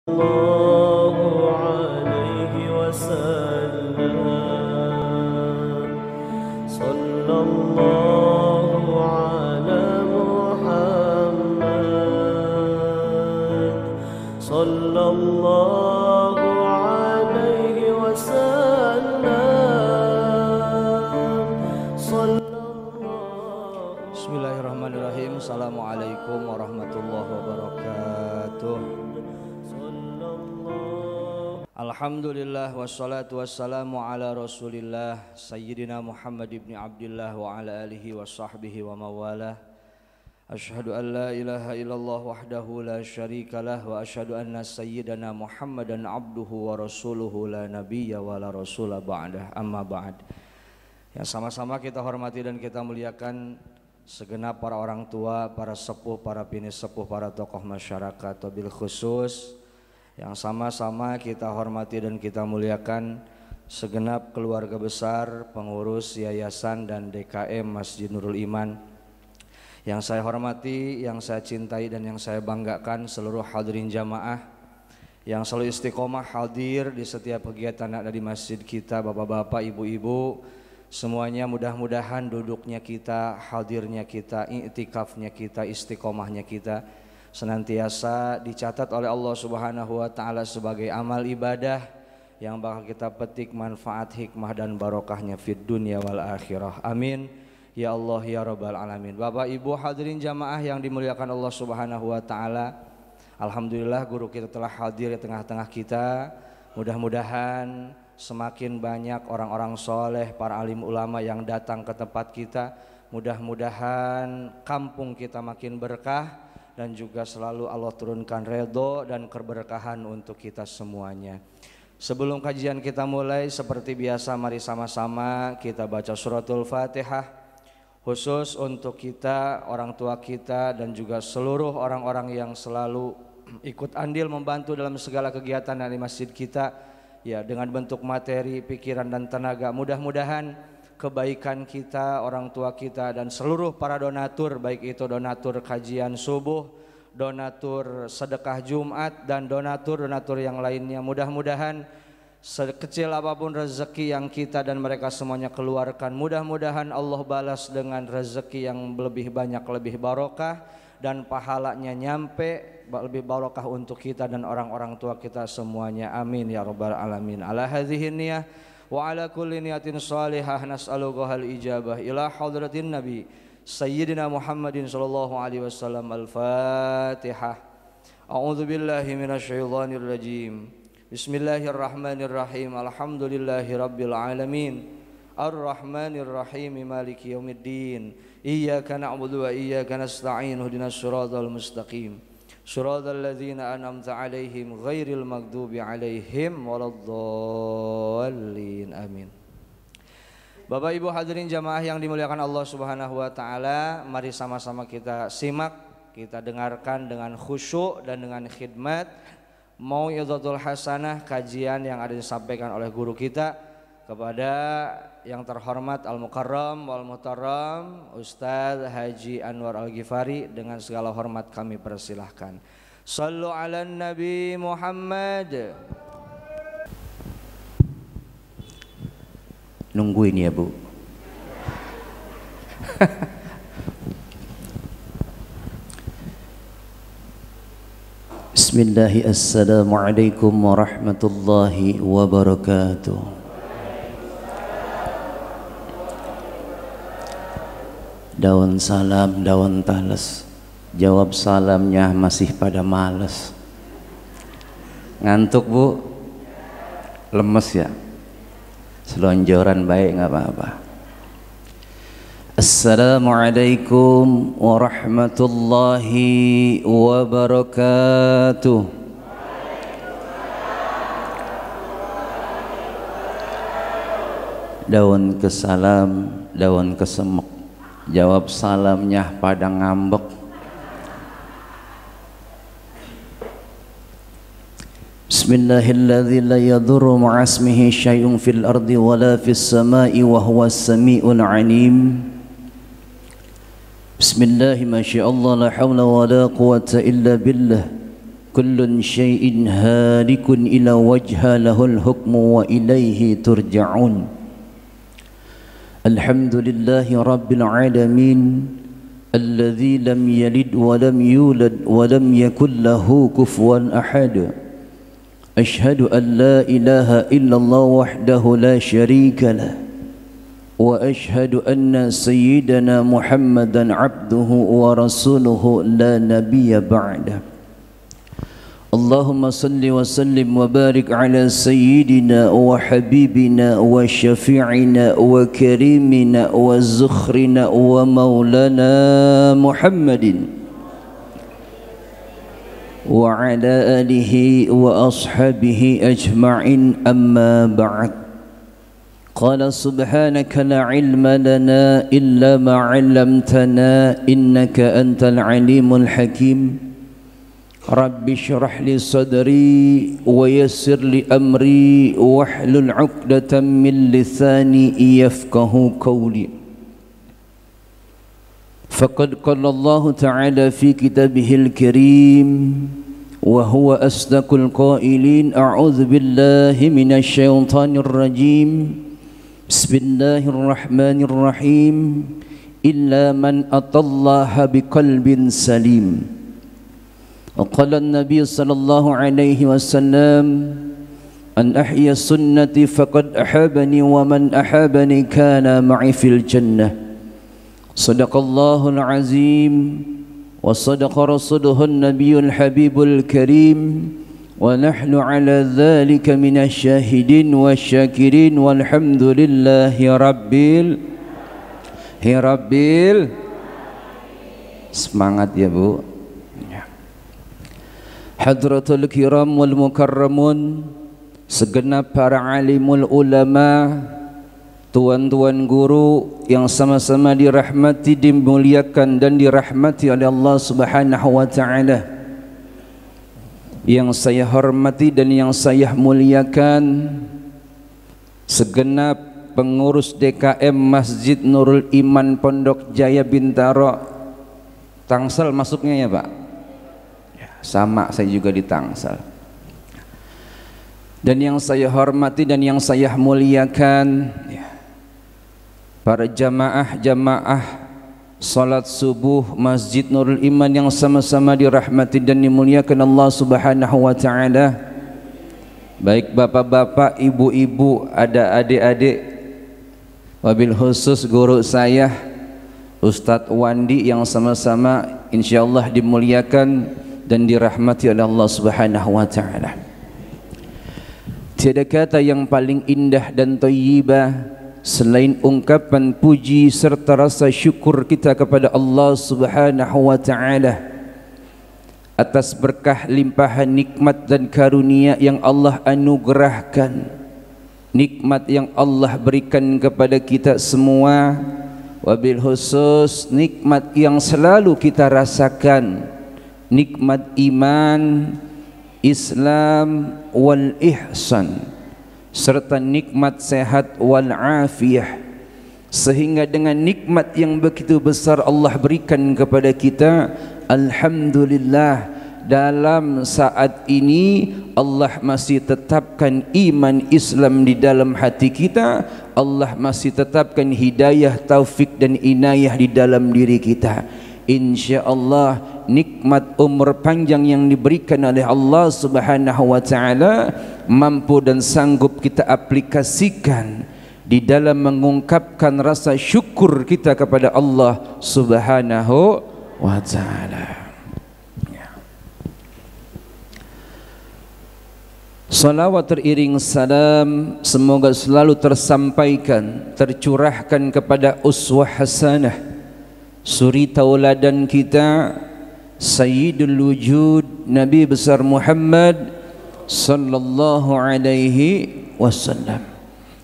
الله عليه وسلم صلى الله على محمد صلى الله عليه وسلم صلى الله. Bismillahirrahmanirrahim. Assalamualaikum warahmatullahi wabarakatuh. Alhamdulillah wassalatu wassalamu ala rasulillah Sayyidina Muhammad ibn Abdillah wa ala alihi wa sahbihi wa mawalah. Ashhadu an la ilaha illallah wahdahu la syarikalah wa ashhadu anna sayyidana Muhammadan abduhu wa rasuluhu la nabiyya wa la rasula ba'dah, amma ba'd. Yang sama-sama kita hormati dan kita muliakan segenap para orang tua, para sepuh, para bini sepuh, para tokoh masyarakat, wabil khusus yang sama-sama kita hormati dan kita muliakan segenap keluarga besar, pengurus yayasan dan DKM Masjid Nurul Iman. Yang saya hormati, yang saya cintai dan yang saya banggakan seluruh hadirin jamaah yang selalu istiqomah hadir di setiap kegiatan yang ada di masjid kita, bapak-bapak, ibu-ibu, semuanya mudah-mudahan duduknya kita, hadirnya kita, i'tikafnya kita, istiqomahnya kita senantiasa dicatat oleh Allah Subhanahu wa taala sebagai amal ibadah yang bakal kita petik manfaat, hikmah dan barokahnya fid dunya wal akhirah. Amin ya Allah ya rabbal alamin. Bapak Ibu hadirin jamaah yang dimuliakan Allah Subhanahu wa taala, alhamdulillah guru kita telah hadir di tengah-tengah kita. Mudah-mudahan semakin banyak orang-orang soleh, para alim ulama yang datang ke tempat kita. Mudah-mudahan kampung kita makin berkah dan juga selalu Allah turunkan redho dan keberkahan untuk kita semuanya. Sebelum kajian kita mulai, seperti biasa mari sama-sama kita baca suratul Fatihah, khusus untuk kita, orang tua kita dan juga seluruh orang-orang yang selalu ikut andil membantu dalam segala kegiatan di masjid kita, ya, dengan bentuk materi, pikiran dan tenaga. Mudah-mudahan kebaikan kita, orang tua kita dan seluruh para donatur, baik itu donatur kajian subuh, donatur sedekah Jumat dan donatur-donatur yang lainnya, mudah-mudahan sekecil apapun rezeki yang kita dan mereka semuanya keluarkan, mudah-mudahan Allah balas dengan rezeki yang lebih banyak, lebih barokah dan pahalanya nyampe lebih barokah untuk kita dan orang-orang tua kita semuanya. Amin ya rabbal alamin. Ala hadhihi niyah wa ala kulli niyatin salihah nas'aluka hal ijabah ila hadratin nabi sayyidina Muhammadin sallallahu alaihi wasallam. Al-Fatihah. A'udzu billahi minasyaitonir rajim. Bismillahirrahmanirrahim. Alhamdulillahi rabbil alamin. Ar-Rahmanir Rahim. Maliki yaumiddin. Iyyaka na'budu wa iyyaka nasta'in. Ihdinas siratal mustaqim. Shiratal ladzina an'amta 'alaihim ghairil maghdubi 'alaihim waladdallin. Amin. Bapak Ibu hadirin jamaah yang dimuliakan Allah Subhanahu wa taala, mari sama-sama kita simak, kita dengarkan dengan khusyuk dan dengan khidmat mau'izatul hasanah, kajian yang ada disampaikan oleh guru kita kepada yang terhormat Al-Mukarram wal Mutarram Ustadz Haji Anwar Al-Ghifari. Dengan segala hormat kami persilahkan. Sallu ala Nabi Muhammad. Nungguin ya Bu. Bismillahirrahmanirrahim. Assalamualaikum warahmatullahi wabarakatuh. Daun salam, daun tales, jawab salamnya masih pada males. Ngantuk Bu? Lemes ya? Selonjoran baik nggak apa-apa. Assalamualaikum warahmatullahi wabarakatuh. Daun kesalam, daun kesemek, jawab salamnya pada ngambek. Bismillahilladzi la yadurru ma'asmihi syai'un fil ardi wala fis sama'i wa huwas sami'ul 'alim. Bismillah, masyaallah, la haula wa la quwwata illa billah. كل شيء هالك إلى وجه له الحكم وإليه ترجعون الحمد لله رب العالمين الذي لم يلد ولم يولد ولم يكن له كفوا أحد أشهد أن لا إله إلا الله وحده لا شريك له وأشهد أن سيدنا محمدا عبده ورسوله لا نبي بعده اللهم صل وسلم وبارك على سيدنا وحبيبنا وشفيعنا وكريمنا وزخرنا ومولانا محمد وعلى آله وأصحابه أجمعين أما بعد قال سبحانك لا علم لنا إلا ما علمتنا إنك أنت العليم الحكيم رب اشرح لي صدري ويسر لي أمري واحلل عقدة من لساني يفقه قولي فقد قال الله تعالى في كتابه الكريم وهو أصدق القائلين أعوذ بالله من الشيطان الرجيم بسم الله الرحمن الرحيم إلا من أتى الله بقلب سليم وقال النبي صلى الله عليه وسلم أن أحيا السنة فقد أحبني ومن أحبني كان معي في الجنة صدق الله العظيم وصدق رسوله النبي الحبيب الكريم ونحن على ذلك من الشاهدين والشاكرين والحمد لله Rabbil semangat ya Bu. Hadratul kiram wal mukarramun, segenap para alimul ulama, tuan-tuan guru yang sama-sama dirahmati, dimuliakan dan dirahmati oleh Allah Subhanahu wa taala. Yang saya hormati dan yang saya muliakan segenap pengurus DKM Masjid Nurul Iman Pondok Jaya Bintaro. Tangsel masuknya ya Pak? Ya, sama, saya juga di Tangsel. Dan yang saya hormati dan yang saya muliakan ya, para jamaah salat subuh Masjid Nurul Iman yang sama-sama dirahmati dan dimuliakan Allah Subhanahu wa taala. Baik bapak-bapak, ibu-ibu, ada adik-adik, wabil khusus guru saya Ustadz Wandi yang sama-sama insyaallah dimuliakan dan dirahmati oleh Allah Subhanahu wa taala. Tiada kata yang paling indah dan thayyibah selain ungkapan puji serta rasa syukur kita kepada Allah Subhanahu wa taala atas berkah limpahan nikmat dan karunia yang Allah anugerahkan, nikmat yang Allah berikan kepada kita semua, wabil khusus nikmat yang selalu kita rasakan, nikmat iman, Islam wal ihsan, serta nikmat sehat wal afiyah. Sehingga dengan nikmat yang begitu besar Allah berikan kepada kita, alhamdulillah, dalam saat ini Allah masih tetapkan iman Islam di dalam hati kita. Allah masih tetapkan hidayah, taufik dan inayah di dalam diri kita. InsyaAllah nikmat umur panjang yang diberikan oleh Allah Subhanahu wa taala mampu dan sanggup kita aplikasikan di dalam mengungkapkan rasa syukur kita kepada Allah Subhanahu wa taala. Salawat teriring salam semoga selalu tersampaikan, tercurahkan kepada uswah hasanah, suri tauladan kita, Sayyidul Wujud Nabi besar Muhammad sallallahu alaihi wasallam,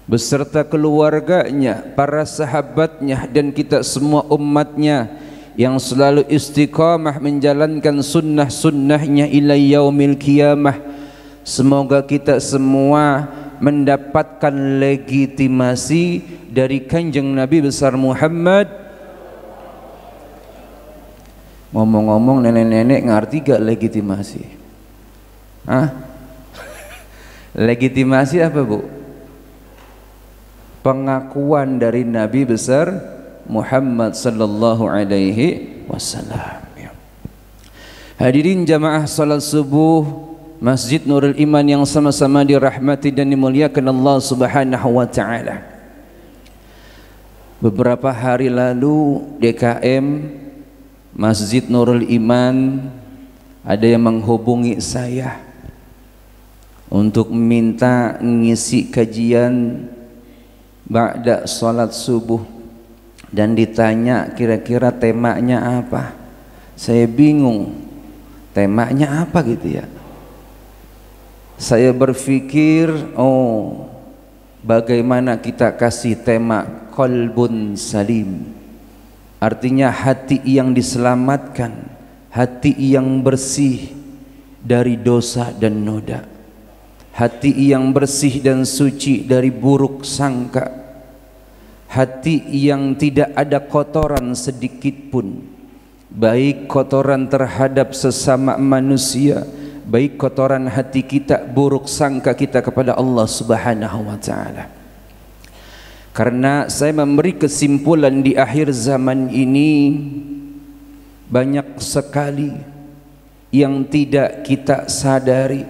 beserta keluarganya, para sahabatnya dan kita semua umatnya yang selalu istiqamah menjalankan sunnah-sunnahnya ila yaumil qiyamah. Semoga kita semua mendapatkan legitimasi dari kanjeng Nabi besar Muhammad. Ngomong-ngomong nenek-nenek ngerti gak legitimasi? Hah? Legitimasi apa Bu? Pengakuan dari Nabi besar Muhammad sallallahu alaihi wasallam. Hadirin jamaah salat subuh Masjid Nurul Iman yang sama-sama dirahmati dan dimuliakan Allah Subhanahu wa taala. Beberapa hari lalu DKM Masjid Nurul Iman ada yang menghubungi saya untuk minta ngisi kajian ba'da salat subuh dan ditanya kira-kira temanya apa. Saya bingung temanya apa gitu ya. Saya berpikir, oh bagaimana kita kasih tema qalbun salim, artinya hati yang diselamatkan, hati yang bersih dari dosa dan noda, hati yang bersih dan suci dari buruk sangka, hati yang tidak ada kotoran sedikit pun, baik kotoran terhadap sesama manusia, baik kotoran hati kita, buruk sangka kita kepada Allah Subhanahu wa taala. Karena saya memberi kesimpulan di akhir zaman ini banyak sekali yang tidak kita sadari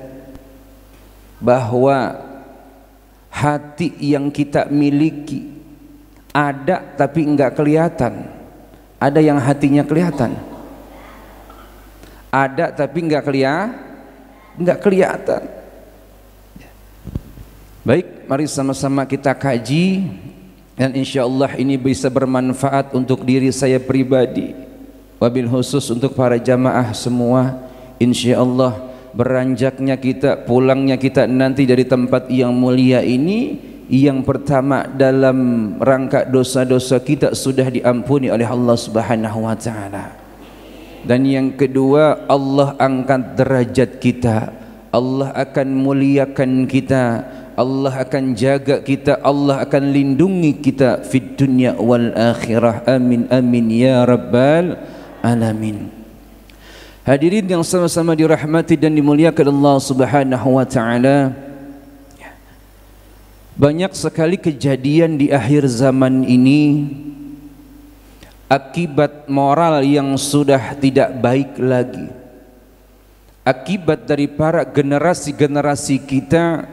bahwa hati yang kita miliki ada tapi enggak kelihatan. Ada yang hatinya kelihatan, ada tapi enggak kelihatan. Baik, mari sama-sama kita kaji dan insyaallah ini bisa bermanfaat untuk diri saya pribadi, wabil khusus untuk para jamaah semua. Insyaallah beranjaknya kita, pulangnya kita nanti dari tempat yang mulia ini, yang pertama dalam rangka dosa-dosa kita sudah diampuni oleh Allah Subhanahu wa taala. Dan yang kedua, Allah angkat derajat kita, Allah akan muliakan kita, Allah akan jaga kita, Allah akan lindungi kita fid dunya wal akhirah. Amin amin ya rabbal alamin. Hadirin yang sama-sama dirahmati dan dimuliakan Allah Subhanahu wa taala, banyak sekali kejadian di akhir zaman ini akibat moral yang sudah tidak baik lagi, akibat dari para generasi-generasi kita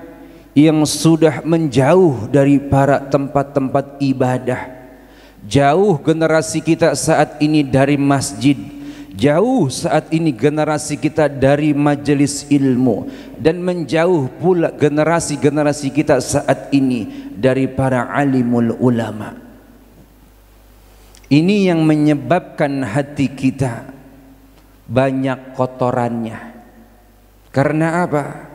yang sudah menjauh dari para tempat-tempat ibadah. Jauh generasi kita saat ini dari masjid, jauh saat ini generasi kita dari majelis ilmu, dan menjauh pula generasi-generasi kita saat ini dari para alimul ulama. Ini yang menyebabkan hati kita banyak kotorannya. Karena apa?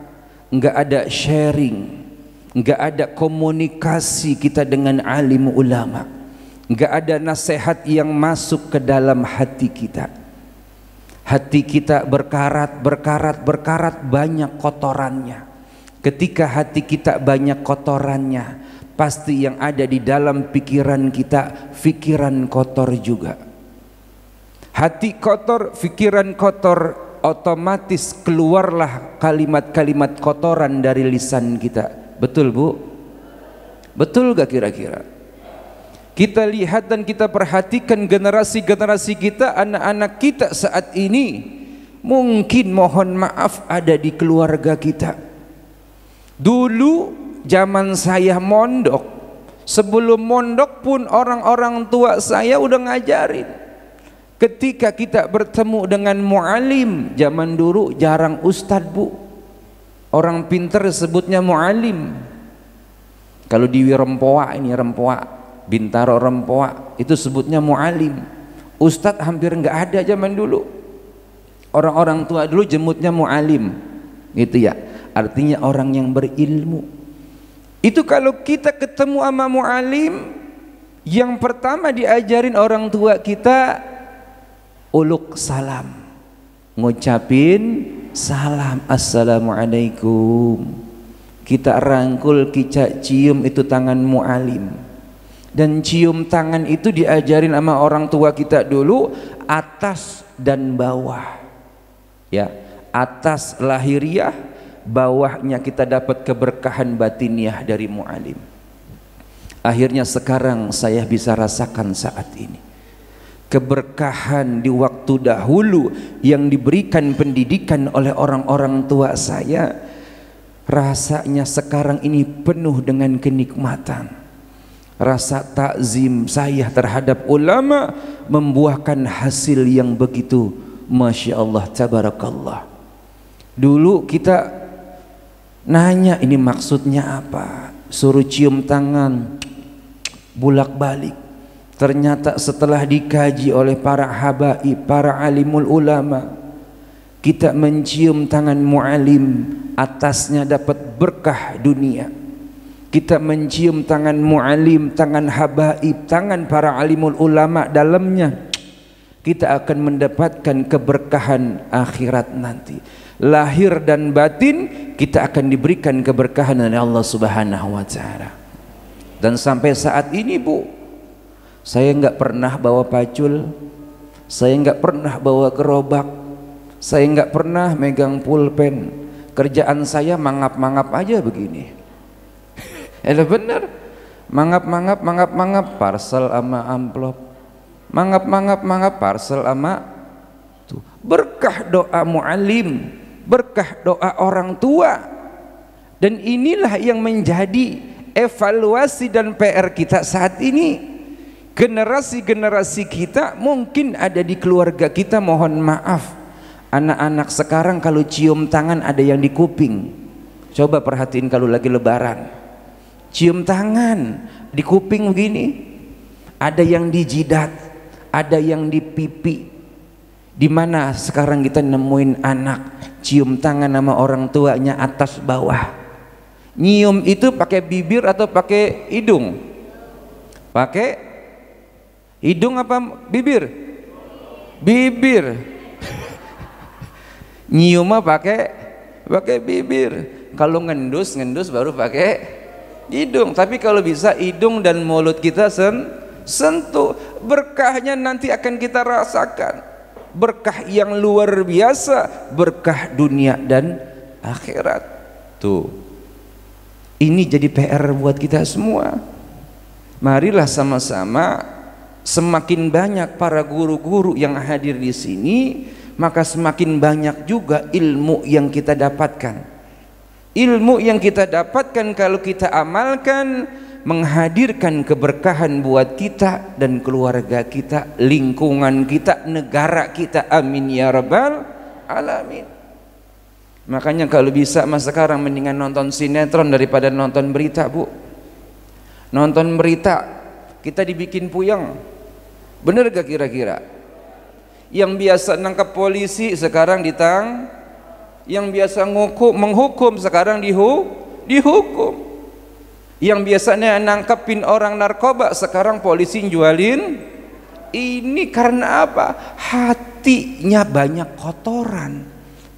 Enggak ada sharing, enggak ada komunikasi kita dengan alim ulama, enggak ada nasihat yang masuk ke dalam hati kita. Hati kita berkarat banyak kotorannya. Ketika hati kita banyak kotorannya, pasti yang ada di dalam pikiran kita, pikiran kotor juga. Hati kotor, pikiran kotor, otomatis keluarlah kalimat-kalimat kotoran dari lisan kita. Betul Bu? Betul gak kira-kira? Kita lihat dan kita perhatikan generasi-generasi kita, anak-anak kita saat ini, mungkin mohon maaf ada di keluarga kita. Dulu zaman saya mondok, sebelum mondok pun orang-orang tua saya udah ngajarin. Ketika kita bertemu dengan mu'alim, zaman dulu jarang ustad Bu, orang pinter sebutnya mu'alim. Kalau di Rempoa, ini Rempoa, Bintaro Rempoa, itu sebutnya mu'alim. Ustad hampir nggak ada zaman dulu. Orang-orang tua dulu jemputnya mu'alim, gitu ya, artinya orang yang berilmu. Itu kalau kita ketemu sama mu'alim, yang pertama diajarin orang tua kita uluk salam, ngucapin salam, assalamualaikum. Kita rangkul, kita cium itu tangan mu'alim. Dan cium tangan itu diajarin sama orang tua kita dulu, atas dan bawah, ya, atas lahiriah, bawahnya kita dapat keberkahan batiniah dari mu'alim. Akhirnya sekarang saya bisa rasakan saat ini keberkahan di waktu dahulu yang diberikan pendidikan oleh orang-orang tua saya. Rasanya sekarang ini penuh dengan kenikmatan. Rasa takzim saya terhadap ulama membuahkan hasil yang begitu, Masya Allah, tabarakallah. Dulu kita nanya ini maksudnya apa, suruh cium tangan bulak-balik. Ternyata setelah dikaji oleh para habaib, para alimul ulama, kita mencium tangan mu'alim, atasnya dapat berkah dunia. Kita mencium tangan mu'alim, tangan habaib, tangan para alimul ulama, dalamnya kita akan mendapatkan keberkahan akhirat nanti. Lahir dan batin kita akan diberikan keberkahan oleh Allah Subhanahu wa taala. Dan sampai saat ini, Bu, saya enggak pernah bawa pacul, saya enggak pernah bawa gerobak, saya enggak pernah megang pulpen. Kerjaan saya mangap-mangap aja begini. Bener, mangap-mangap parcel sama amplop, mangap-mangap parcel sama tuh. Berkah doa mu'alim, berkah doa orang tua. Dan inilah yang menjadi evaluasi dan PR kita saat ini. Generasi-generasi kita mungkin ada di keluarga kita, mohon maaf, anak-anak sekarang kalau cium tangan ada yang di kuping. Coba perhatiin kalau lagi lebaran, cium tangan di kuping begini, ada yang di jidat, ada yang di pipi. Di mana sekarang kita nemuin anak cium tangan sama orang tuanya atas bawah? Nyium itu pakai bibir atau pakai hidung? Pakai hidung apa bibir? Bibir. Nyium mah pakai bibir. Kalau ngendus baru pakai hidung. Tapi kalau bisa hidung dan mulut kita sentuh. Berkahnya nanti akan kita rasakan. Berkah yang luar biasa, berkah dunia dan akhirat. Tuh, ini jadi PR buat kita semua. Marilah sama-sama, semakin banyak para guru-guru yang hadir di sini, maka semakin banyak juga ilmu yang kita dapatkan. Ilmu yang kita dapatkan kalau kita amalkan menghadirkan keberkahan buat kita dan keluarga kita, lingkungan kita, negara kita. Amin ya rabbal alamin. Makanya kalau bisa mas sekarang mendingan nonton sinetron daripada nonton berita, Bu. Nonton berita kita dibikin puyeng. Bener gak kira-kira? Yang biasa nangkap polisi sekarang yang biasa menghukum sekarang dihukum. Yang biasanya nangkepin orang narkoba sekarang polisi jualin. Ini karena apa? Hatinya banyak kotoran.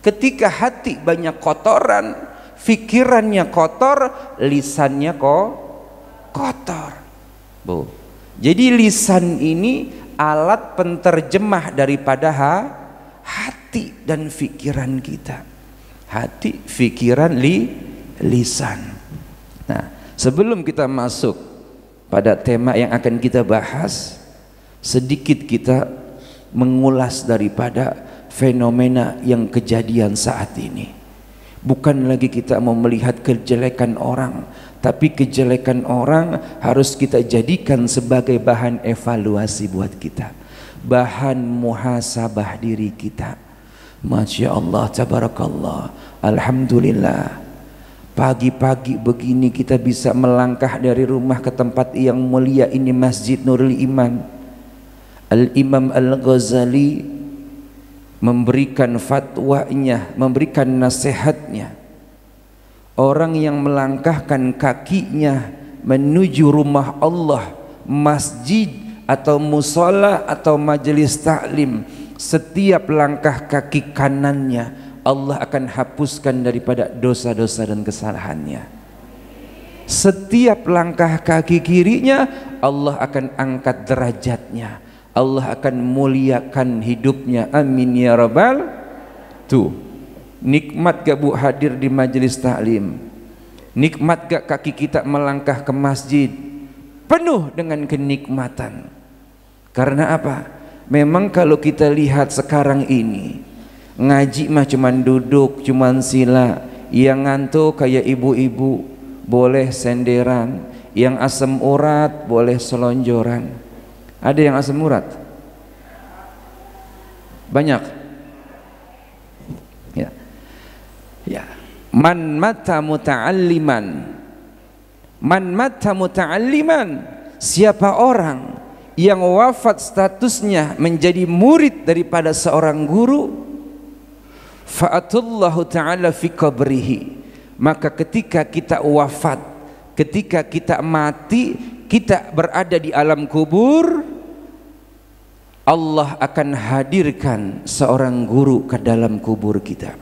Ketika hati banyak kotoran, pikirannya kotor, lisannya kotor. Bu. Jadi lisan ini alat penterjemah daripada hati dan pikiran kita. Hati, pikiran, lisan. Nah, sebelum kita masuk pada tema yang akan kita bahas, sedikit kita mengulas daripada fenomena yang kejadian saat ini. Bukan lagi kita mau melihat kejelekan orang, tapi kejelekan orang harus kita jadikan sebagai bahan evaluasi buat kita, bahan muhasabah diri kita. Masya Allah, tabarakallah, alhamdulillah. Pagi-pagi begini kita bisa melangkah dari rumah ke tempat yang mulia ini, Masjid Nurul Iman. Al-Imam Al-Ghazali memberikan fatwanya, memberikan nasihatnya. Orang yang melangkahkan kakinya menuju rumah Allah, masjid atau musola atau majelis taklim, setiap langkah kaki kanannya Allah akan hapuskan daripada dosa-dosa dan kesalahannya. Setiap langkah kaki kirinya Allah akan angkat derajatnya, Allah akan muliakan hidupnya. Amin ya rabbal. Tuh, Nikmat gak Bu hadir di majelis taklim? Nikmat gak kaki kita melangkah ke masjid? Penuh dengan kenikmatan. Karena apa? Memang kalau kita lihat sekarang ini, ngaji mah cuman duduk, cuman sila. Yang ngantuk kayak ibu-ibu boleh senderan, yang asam urat boleh selonjoran. Ada yang asam urat? Banyak. Ya. Ya. Man mata muta'alliman. Man mata muta'alliman. Siapa orang yang wafat statusnya menjadi murid daripada seorang guru, fa'atullahu ta'ala fi qabrihi, maka ketika kita wafat, ketika kita mati, kita berada di alam kubur, Allah akan hadirkan seorang guru ke dalam kubur kita.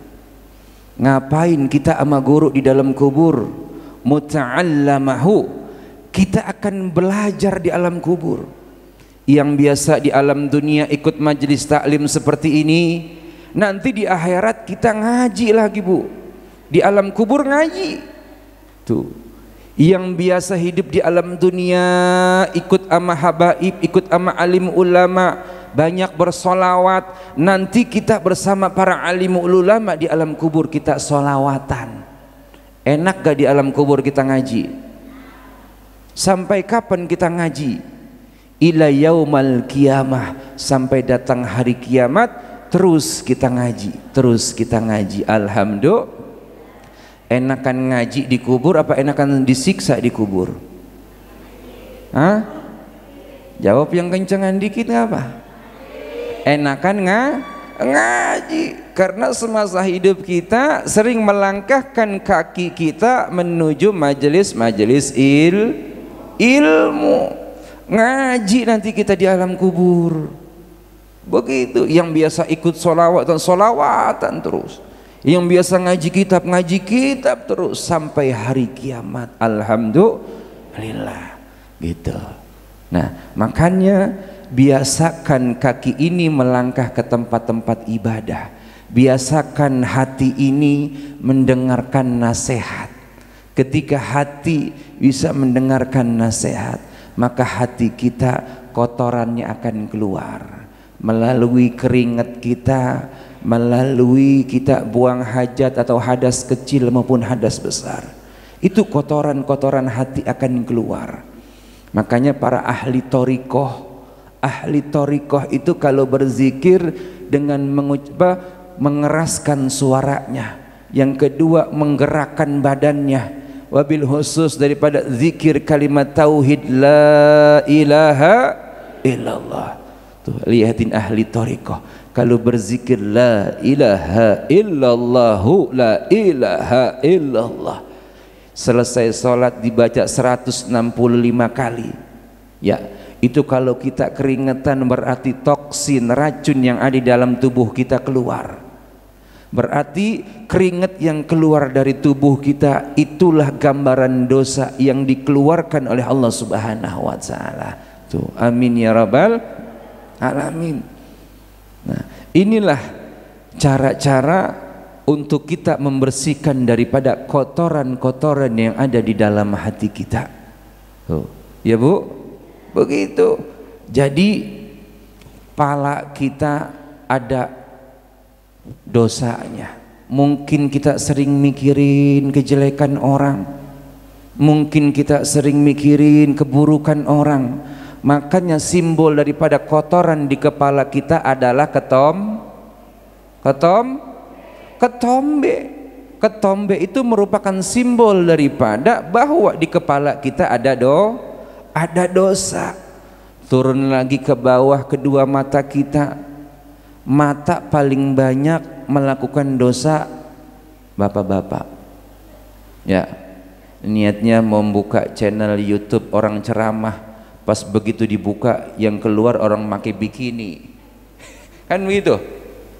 Ngapain kita sama guru di dalam kubur? Muta'allamahu, kita akan belajar di alam kubur. Yang biasa di alam dunia ikut majelis taklim seperti ini, nanti di akhirat kita ngaji lagi Bu. Di alam kubur ngaji. Tuh. Yang biasa hidup di alam dunia ikut ama habaib, ikut ama alim ulama, banyak bersolawat. Nanti kita bersama para alim ulama di alam kubur kita solawatan. Enak gak di alam kubur kita ngaji? Sampai kapan kita ngaji? Ila yaumal qiyamah, sampai datang hari kiamat. Terus kita ngaji, terus kita ngaji. Alhamdulillah. Enakan ngaji di kubur apa enakan disiksa di kubur? Hah? Jawab yang kencengan dikit apa? Enakan ngaji, karena semasa hidup kita sering melangkahkan kaki kita menuju majelis-majelis ilmu. Ngaji nanti kita di alam kubur. Begitu. Yang biasa ikut solawatan terus, yang biasa ngaji kitab terus sampai hari kiamat. Alhamdulillah gitu. Nah, makanya biasakan kaki ini melangkah ke tempat-tempat ibadah. Biasakan hati ini mendengarkan nasihat. Ketika hati bisa mendengarkan nasihat, maka hati kita kotorannya akan keluar melalui keringat kita, melalui kita buang hajat atau hadas kecil maupun hadas besar. Itu kotoran-kotoran hati akan keluar. Makanya para ahli thariqah itu kalau berzikir dengan mengeraskan suaranya. Yang kedua, menggerakkan badannya. Wabil khusus daripada zikir kalimat tauhid la ilaha illallah. Tuh, lihatin ahli thariqah kalau berzikir la ilaha illallahu, la ilaha illallah, selesai sholat dibaca 165 kali. Ya, itu kalau kita keringetan berarti toksin, racun yang ada di dalam tubuh kita keluar. Berarti keringat yang keluar dari tubuh kita itulah gambaran dosa yang dikeluarkan oleh Allah Subhanahu wa taala. Tuh, amin ya rabbal alamin. Nah, inilah cara-cara untuk kita membersihkan daripada kotoran-kotoran yang ada di dalam hati kita. Tuh, ya Bu, begitu. Jadi pala kita ada dosanya. Mungkin kita sering mikirin kejelekan orang, mungkin kita sering mikirin keburukan orang. Makanya simbol daripada kotoran di kepala kita adalah ketombe. Ketombe itu merupakan simbol daripada bahwa di kepala kita ada dosa. Turun lagi ke bawah kedua mata kita. Mata paling banyak melakukan dosa bapak-bapak. Ya, niatnya membuka channel YouTube orang ceramah. Pas begitu dibuka yang keluar orang pakai bikini. Kan begitu.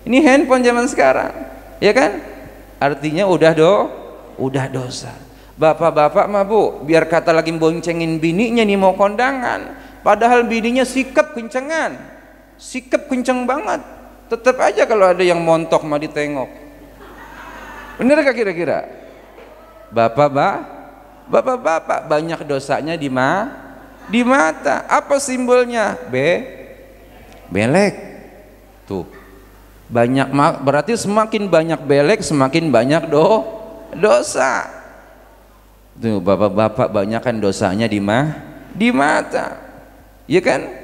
Ini handphone zaman sekarang, ya kan? Artinya udah dosa. Bapak-bapak mah Bu, biar kata lagi boncengin bininya nih mau kondangan, padahal bininya sikap kencengan. Sikap kenceng banget. Tetap aja kalau ada yang montok mah ditengok. Bener gak kira-kira? Bapak-bapak banyak dosanya di mata. Apa simbolnya? Belek. Tuh. Berarti semakin banyak belek semakin banyak dosa. Tuh, bapak-bapak banyakan dosanya di mata. Ya kan?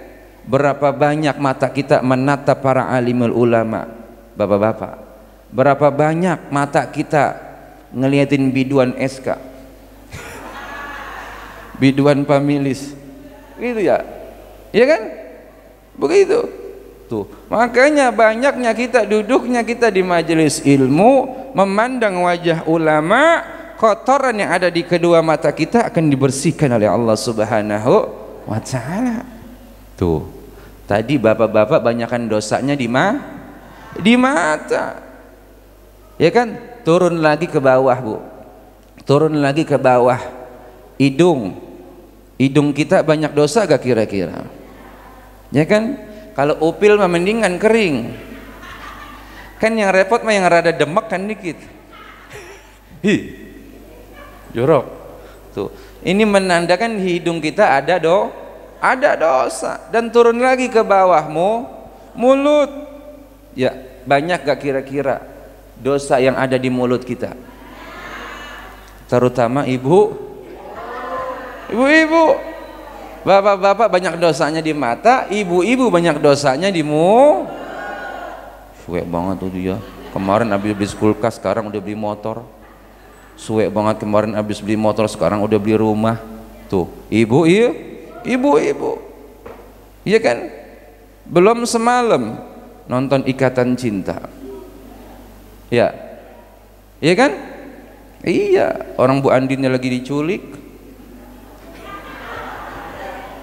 Berapa banyak mata kita menatap para alimul ulama, bapak-bapak. Berapa banyak mata kita ngeliatin biduan SK, biduan pamilis, gitu ya? Ya kan? Begitu. Tuh, makanya banyaknya kita duduknya kita di majelis ilmu, memandang wajah ulama, kotoran yang ada di kedua mata kita akan dibersihkan oleh Allah Subhanahu wa ta'ala. Tuh, tadi bapak-bapak banyakkan dosanya di mata. Ya kan? Turun lagi ke bawah, Bu. Turun lagi ke bawah. Hidung kita banyak dosa gak kira-kira? Ya kan? Kalau upil mah mendingan kering. Kan yang repot mah yang rada demek kan dikit. Jorok. Tuh, ini menandakan hidung kita ada dosa. Dan turun lagi ke bawahmu, mulut. Ya, banyak gak kira-kira dosa yang ada di mulut kita? Terutama ibu-ibu. Bapak-bapak banyak dosanya di mata, ibu-ibu banyak dosanya di Suwe banget tuh dia. Kemarin habis beli kulkas, sekarang udah beli motor. Suwe banget kemarin habis beli motor, sekarang udah beli rumah. Tuh, ibu-ibu. Iya kan? Belum semalam nonton Ikatan Cinta. Ya. Iya kan? Iya, orang Bu Andinnya lagi diculik.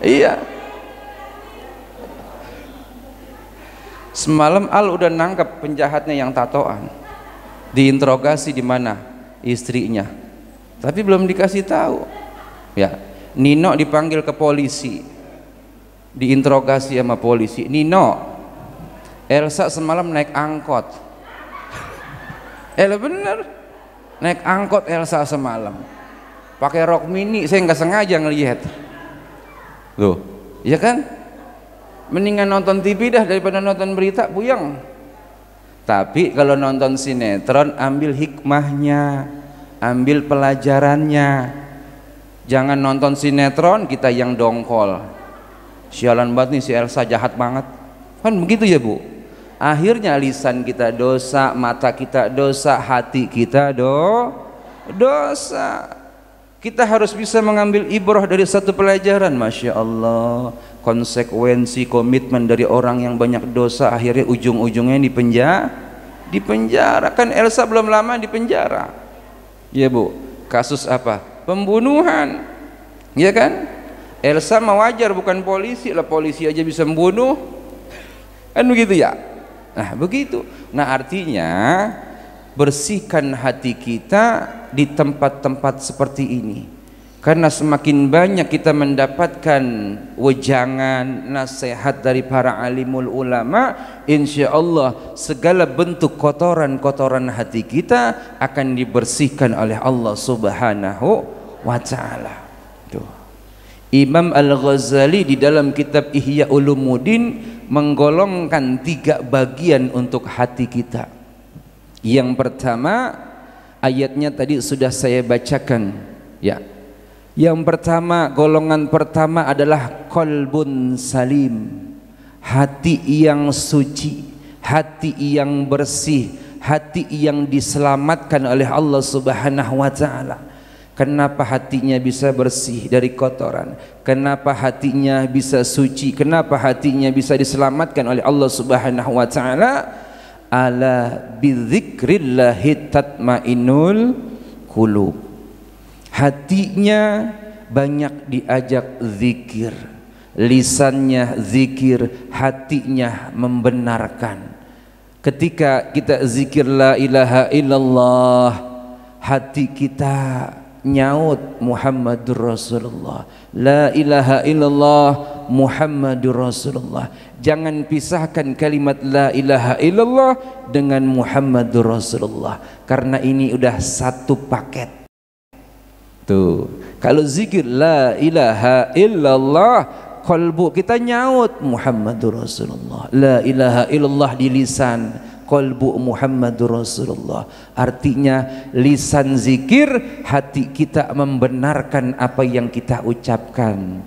Iya. Semalam Al udah nangkep penjahatnya yang tatoan. Diinterogasi di mana? Istrinya. Tapi belum dikasih tahu. Ya. Nino dipanggil ke polisi. Diinterogasi sama polisi. Nino, Elsa semalam naik angkot. Bener. Naik angkot Elsa semalam. Pakai rok mini, saya nggak sengaja ngelihat. Loh, iya kan? Mendingan nonton TV dah daripada nonton berita, buyang. Tapi kalau nonton sinetron, ambil hikmahnya, ambil pelajarannya. Jangan nonton sinetron kita yang dongkol. Sialan banget nih si Elsa, jahat banget. Kan begitu ya, Bu? Akhirnya lisan kita dosa, mata kita dosa, hati kita dosa. Kita harus bisa mengambil ibrah dari satu pelajaran. Masya Allah, konsekuensi komitmen dari orang yang banyak dosa akhirnya ujung-ujungnya di penjara. Kan Elsa belum lama di penjara. Ya Bu, kasus apa? Pembunuhan. Ya kan? Elsa mah wajar, bukan polisi lah, polisi aja bisa membunuh. Kan begitu ya? Nah begitu. Nah artinya bersihkan hati kita di tempat-tempat seperti ini, karena semakin banyak kita mendapatkan wejangan nasihat dari para alimul ulama, insya Allah segala bentuk kotoran-kotoran hati kita akan dibersihkan oleh Allah Subhanahu wa ta'ala. Imam Al-Ghazali di dalam kitab Ihya Ulumuddin menggolongkan 3 bagian untuk hati kita. Yang pertama, ayatnya tadi sudah saya bacakan ya. Yang pertama, golongan pertama adalah qalbun salim, hati yang suci, hati yang bersih, hati yang diselamatkan oleh Allah Subhanahu wa ta'ala. Kenapa hatinya bisa bersih dari kotoran? Kenapa hatinya bisa suci? Kenapa hatinya bisa diselamatkan oleh Allah Subhanahu wa ta'ala? Ala bidzikrillahi tatmainnul qulub. Hatinya banyak diajak zikir, lisannya zikir, hatinya membenarkan. Ketika kita zikir la ilaha illallah, hati kita nyaut Muhammadur Rasulullah, la ilaha illallah Muhammadur Rasulullah. Jangan pisahkan kalimat la ilaha illallah dengan Muhammadur Rasulullah, karena ini udah satu paket. Tuh, kalau zikir la ilaha illallah, qalbu kita nyaut Muhammadur Rasulullah. La ilaha illallah di lisan, qalbu Muhammadur Rasulullah. Artinya lisan zikir, hati kita membenarkan apa yang kita ucapkan.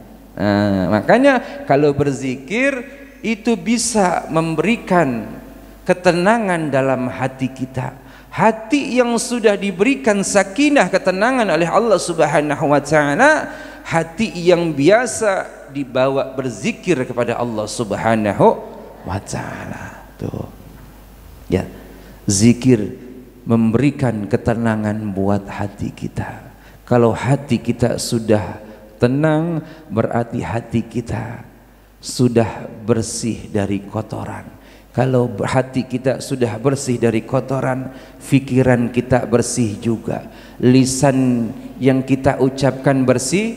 Makanya kalau berzikir itu bisa memberikan ketenangan dalam hati kita. Hati yang sudah diberikan sakinah, ketenangan oleh Allah Subhanahu wa taala, hati yang biasa dibawa berzikir kepada Allah Subhanahu wa taala. Tuh. Ya, zikir memberikan ketenangan buat hati kita. Kalau hati kita sudah tenang, berarti hati kita sudah bersih dari kotoran. Kalau hati kita sudah bersih dari kotoran, pikiran kita bersih juga. Lisan yang kita ucapkan bersih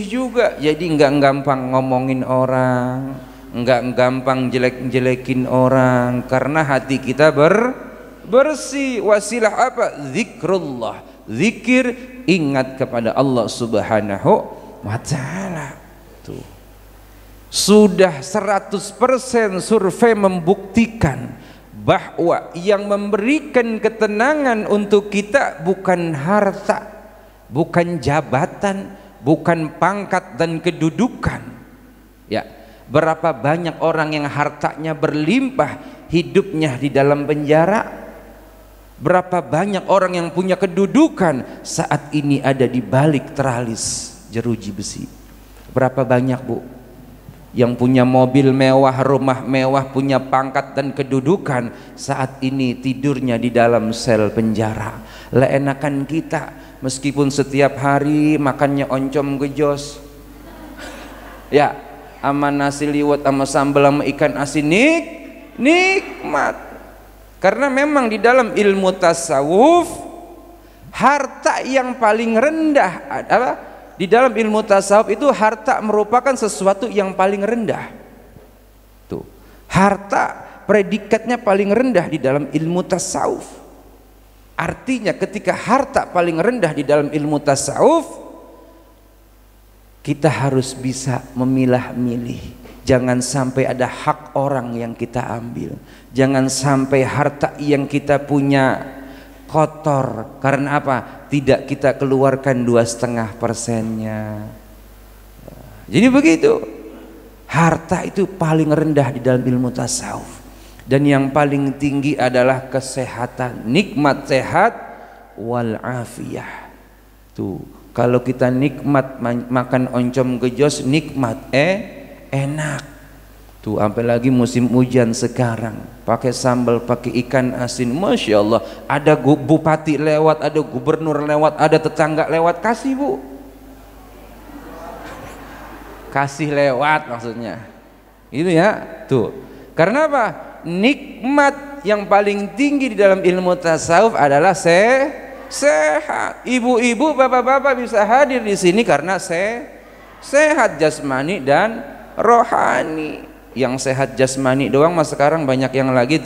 juga. Jadi enggak gampang ngomongin orang, enggak gampang jelek-jelekin orang, karena hati kita bersih. Wasilah apa? Zikrullah, zikir, ingat kepada Allah Subhanahu wa taala. Tuh, sudah 100% survei membuktikan bahwa yang memberikan ketenangan untuk kita bukan harta, bukan jabatan, bukan pangkat dan kedudukan. Ya, berapa banyak orang yang hartanya berlimpah, hidupnya di dalam penjara. Berapa banyak orang yang punya kedudukan, saat ini ada di balik teralis jeruji besi. Berapa banyak, Bu, yang punya mobil mewah, rumah mewah, punya pangkat dan kedudukan, saat ini tidurnya di dalam sel penjara. Lah enakan kita, meskipun setiap hari makannya oncom gejos, ya, sama nasi liwet sama sambal sama ikan asin, nikmat. Karena memang di dalam ilmu tasawuf, harta yang paling rendah adalah, di dalam ilmu tasawuf itu harta merupakan sesuatu yang paling rendah. Tuh, harta predikatnya paling rendah di dalam ilmu tasawuf. Artinya ketika harta paling rendah di dalam ilmu tasawuf, kita harus bisa memilah-milih. Jangan sampai ada hak orang yang kita ambil. Jangan sampai harta yang kita punya kotor. Karena apa? Tidak kita keluarkan 2,5%-nya. Jadi begitu. Harta itu paling rendah di dalam ilmu tasawuf. Dan yang paling tinggi adalah kesehatan. Nikmat sehat wal afiyah. Tuh, kalau kita nikmat makan oncom gejos, nikmat enak. Tuh, sampai lagi musim hujan sekarang, pakai sambal, pakai ikan asin, masya Allah. Ada bupati lewat, ada gubernur lewat, ada tetangga lewat, kasih, Bu, kasih lewat maksudnya. Itu ya. Tuh, karena apa? Nikmat yang paling tinggi di dalam ilmu tasawuf adalah sehat. Ibu-ibu, bapak-bapak bisa hadir di sini karena sehat jasmani dan rohani. Yang sehat jasmani doang mas sekarang banyak yang lagi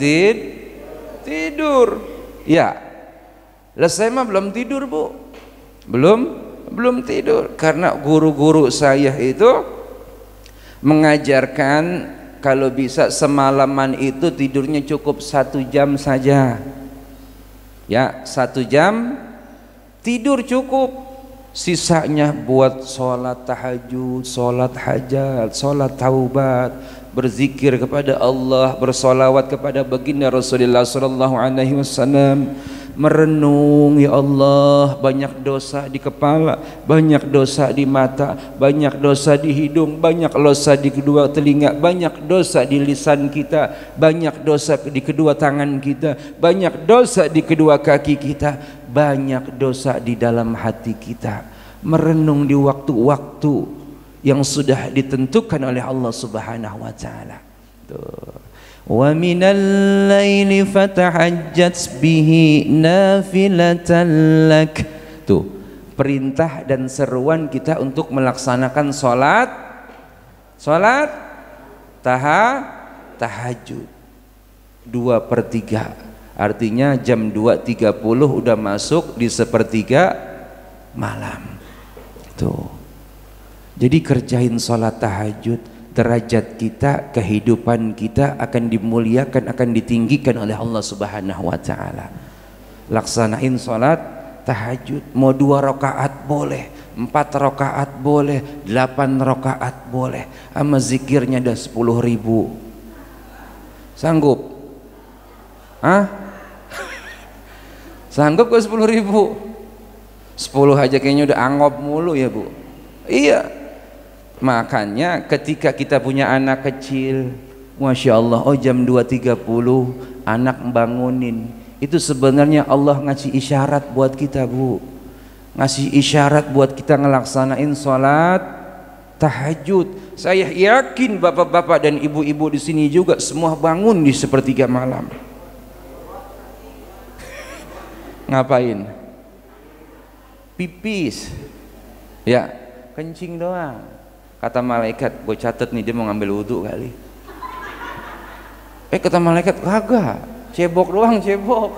tidur. Ya, lah saya mah belum tidur, Bu. Belum tidur, karena guru-guru saya itu mengajarkan kalau bisa semalaman itu tidurnya cukup 1 jam saja. Ya, 1 jam tidur cukup. Sisanya buat sholat tahajud, sholat hajat, sholat taubat, berzikir kepada Allah, bersolawat kepada baginda Rasulullah sallallahu alaihi wasallam, merenung, ya Allah, banyak dosa di kepala, banyak dosa di mata, banyak dosa di hidung, banyak dosa di kedua telinga, banyak dosa di lisan kita, banyak dosa di kedua tangan kita, banyak dosa di kedua kaki kita, banyak dosa di dalam hati kita. Merenung di waktu-waktu yang sudah ditentukan oleh Allah Subhanahu wa taala. Wa minal laili fatahajjat bihi nafilatan lak. Tuh, perintah dan seruan kita untuk melaksanakan sholat tahajud 2/3, artinya jam 2.30 udah masuk di 1/3 malam tuh. Jadi kerjain sholat tahajud, derajat kita, kehidupan kita akan dimuliakan, akan ditinggikan oleh Allah Subhanahu wa ta'ala. Laksanain sholat tahajud, mau 2 rakaat boleh, 4 rakaat boleh, 8 rakaat boleh, sama zikirnya ada 10.000. Sanggup? Hah? Sanggup ke 10.000? 10 aja kayaknya udah angop mulu ya Bu. Iya, makanya ketika kita punya anak kecil, Masya Allah, oh jam 2.30 anak bangunin, itu sebenarnya Allah ngasih isyarat buat kita Bu, ngasih isyarat buat kita ngelaksanain sholat tahajud. Saya yakin bapak-bapak dan ibu-ibu di sini juga semua bangun di 1/3 malam. Ngapain? Pipis ya, kencing doang. Kata malaikat, gue catet nih, dia mau ngambil wudhu kali. Kata malaikat, kagak, cebok doang, cebok.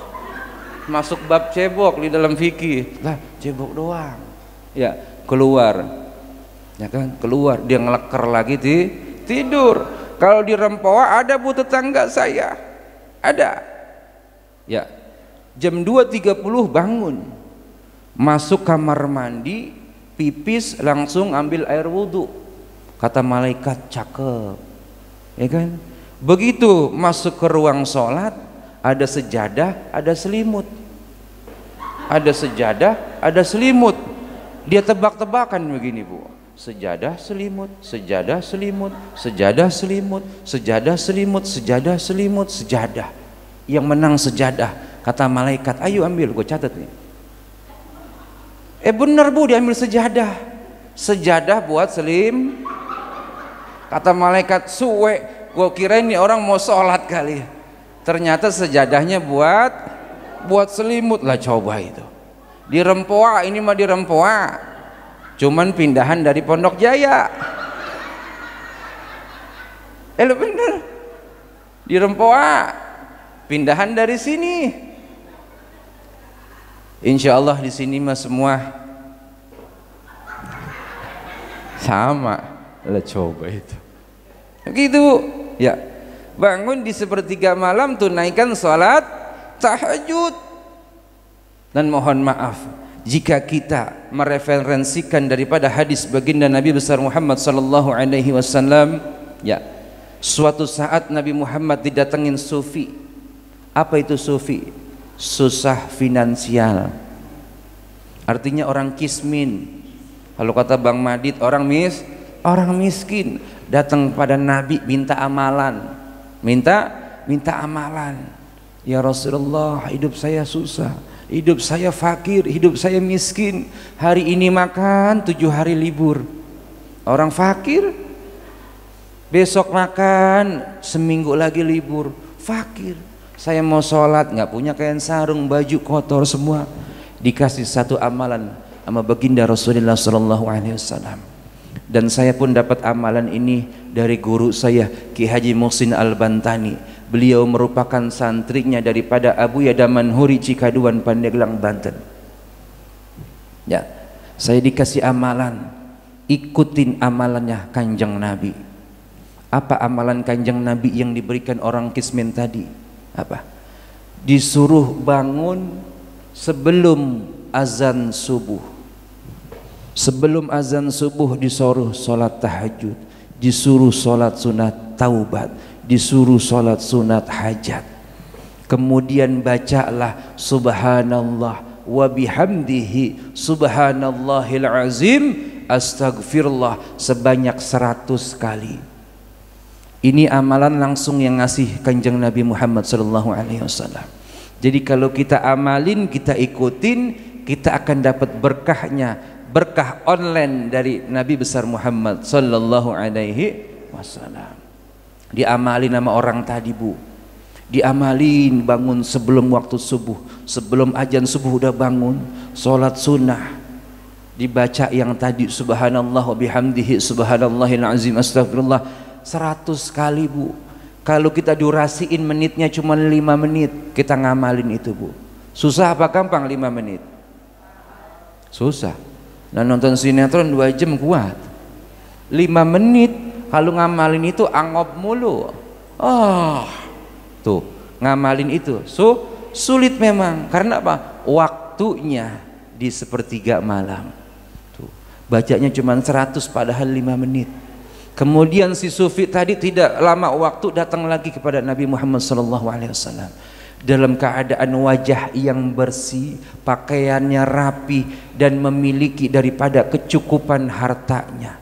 Masuk bab cebok di dalam fikih lah, cebok doang ya, keluar ya kan, keluar dia ngeleker lagi tidur. Kalau di Rempoa ada Bu tetangga saya, ada ya, jam 2.30 bangun, masuk kamar mandi, pipis, langsung ambil air wudhu. Kata malaikat, cakep ya kan. Begitu masuk ke ruang sholat, ada sejadah, ada selimut, ada sejadah, ada selimut. Dia tebak-tebakan begini Bu, sejadah selimut, sejadah selimut, sejadah selimut, sejadah selimut, sejadah selimut, sejadah. Yang menang sejadah. Kata malaikat, ayo ambil, gue catat nih. Bener Bu, diambil sejadah. Sejadah buat selim. Kata malaikat, suwe, gue kira ini orang mau sholat kali, ternyata sejadahnya buat selimut lah. Coba itu di Rempoa, ini mah di Rempoa, cuman pindahan dari Pondok Jaya. Lo bener, di Rempoa pindahan dari sini. Insya Allah di sini mah semua sama lah. Coba itu gitu ya, bangun di 1/3 malam, tunaikan sholat tahajud. Dan mohon maaf jika kita mereferensikan daripada hadis baginda Nabi besar Muhammad sallallahu alaihi wasallam ya, suatu saat Nabi Muhammad didatengin sufi. Apa itu sufi? Susah finansial, artinya orang kismin. Kalau kata Bang Madid, orang miskin. Datang pada Nabi minta amalan, minta amalan. Ya Rasulullah, hidup saya susah, hidup saya fakir, hidup saya miskin. Hari ini makan, 7 hari libur. Orang fakir. Besok makan, seminggu lagi libur. Fakir. Saya mau sholat, nggak punya kain sarung, baju kotor semua. Dikasih satu amalan sama baginda Rasulullah sallallahu alaihi wasallam. Dan saya pun dapat amalan ini dari guru saya Ki Haji Muhsin Al-Bantani. Beliau merupakan santrinya daripada Abu Yadaman Huri Cikaduan, Pandeglang, Banten. Ya, saya dikasih amalan, ikutin amalannya Kanjeng Nabi. Apa amalan Kanjeng Nabi yang diberikan orang kismin tadi? Apa? Disuruh bangun sebelum azan subuh. Sebelum azan subuh disuruh sholat tahajud, disuruh sholat sunat taubat, disuruh sholat sunat hajat. Kemudian bacalah subhanallah wa bihamdihi subhanallahil azim astagfirullah sebanyak 100 kali. Ini amalan langsung yang ngasih Kanjeng Nabi Muhammad sallallahu alaihi wasallam. Jadi kalau kita amalin, kita ikutin, kita akan dapat berkahnya. Berkah online dari Nabi besar Muhammad sallallahu alaihi wasallam. Diamalin sama orang tadi Bu, diamalin, bangun sebelum waktu subuh, sebelum azan subuh udah bangun, sholat sunnah Dibaca yang tadi subhanallah wa bihamdihi subhanallahil azim astagfirullah 100 kali Bu. Kalau kita durasiin menitnya cuma 5 menit, kita ngamalin itu Bu. Susah apa gampang 5 menit? Susah. Nah nonton sinetron 2 jam kuat. 5 menit kalau ngamalin itu angop mulu. Tuh ngamalin itu sulit memang. Karena apa? Waktunya di sepertiga malam. Tuh bacanya cuma 100 padahal 5 menit. Kemudian si sufi tadi tidak lama waktu datang lagi kepada Nabi Muhammad SAW dalam keadaan wajah yang bersih, pakaiannya rapi dan memiliki daripada kecukupan hartanya.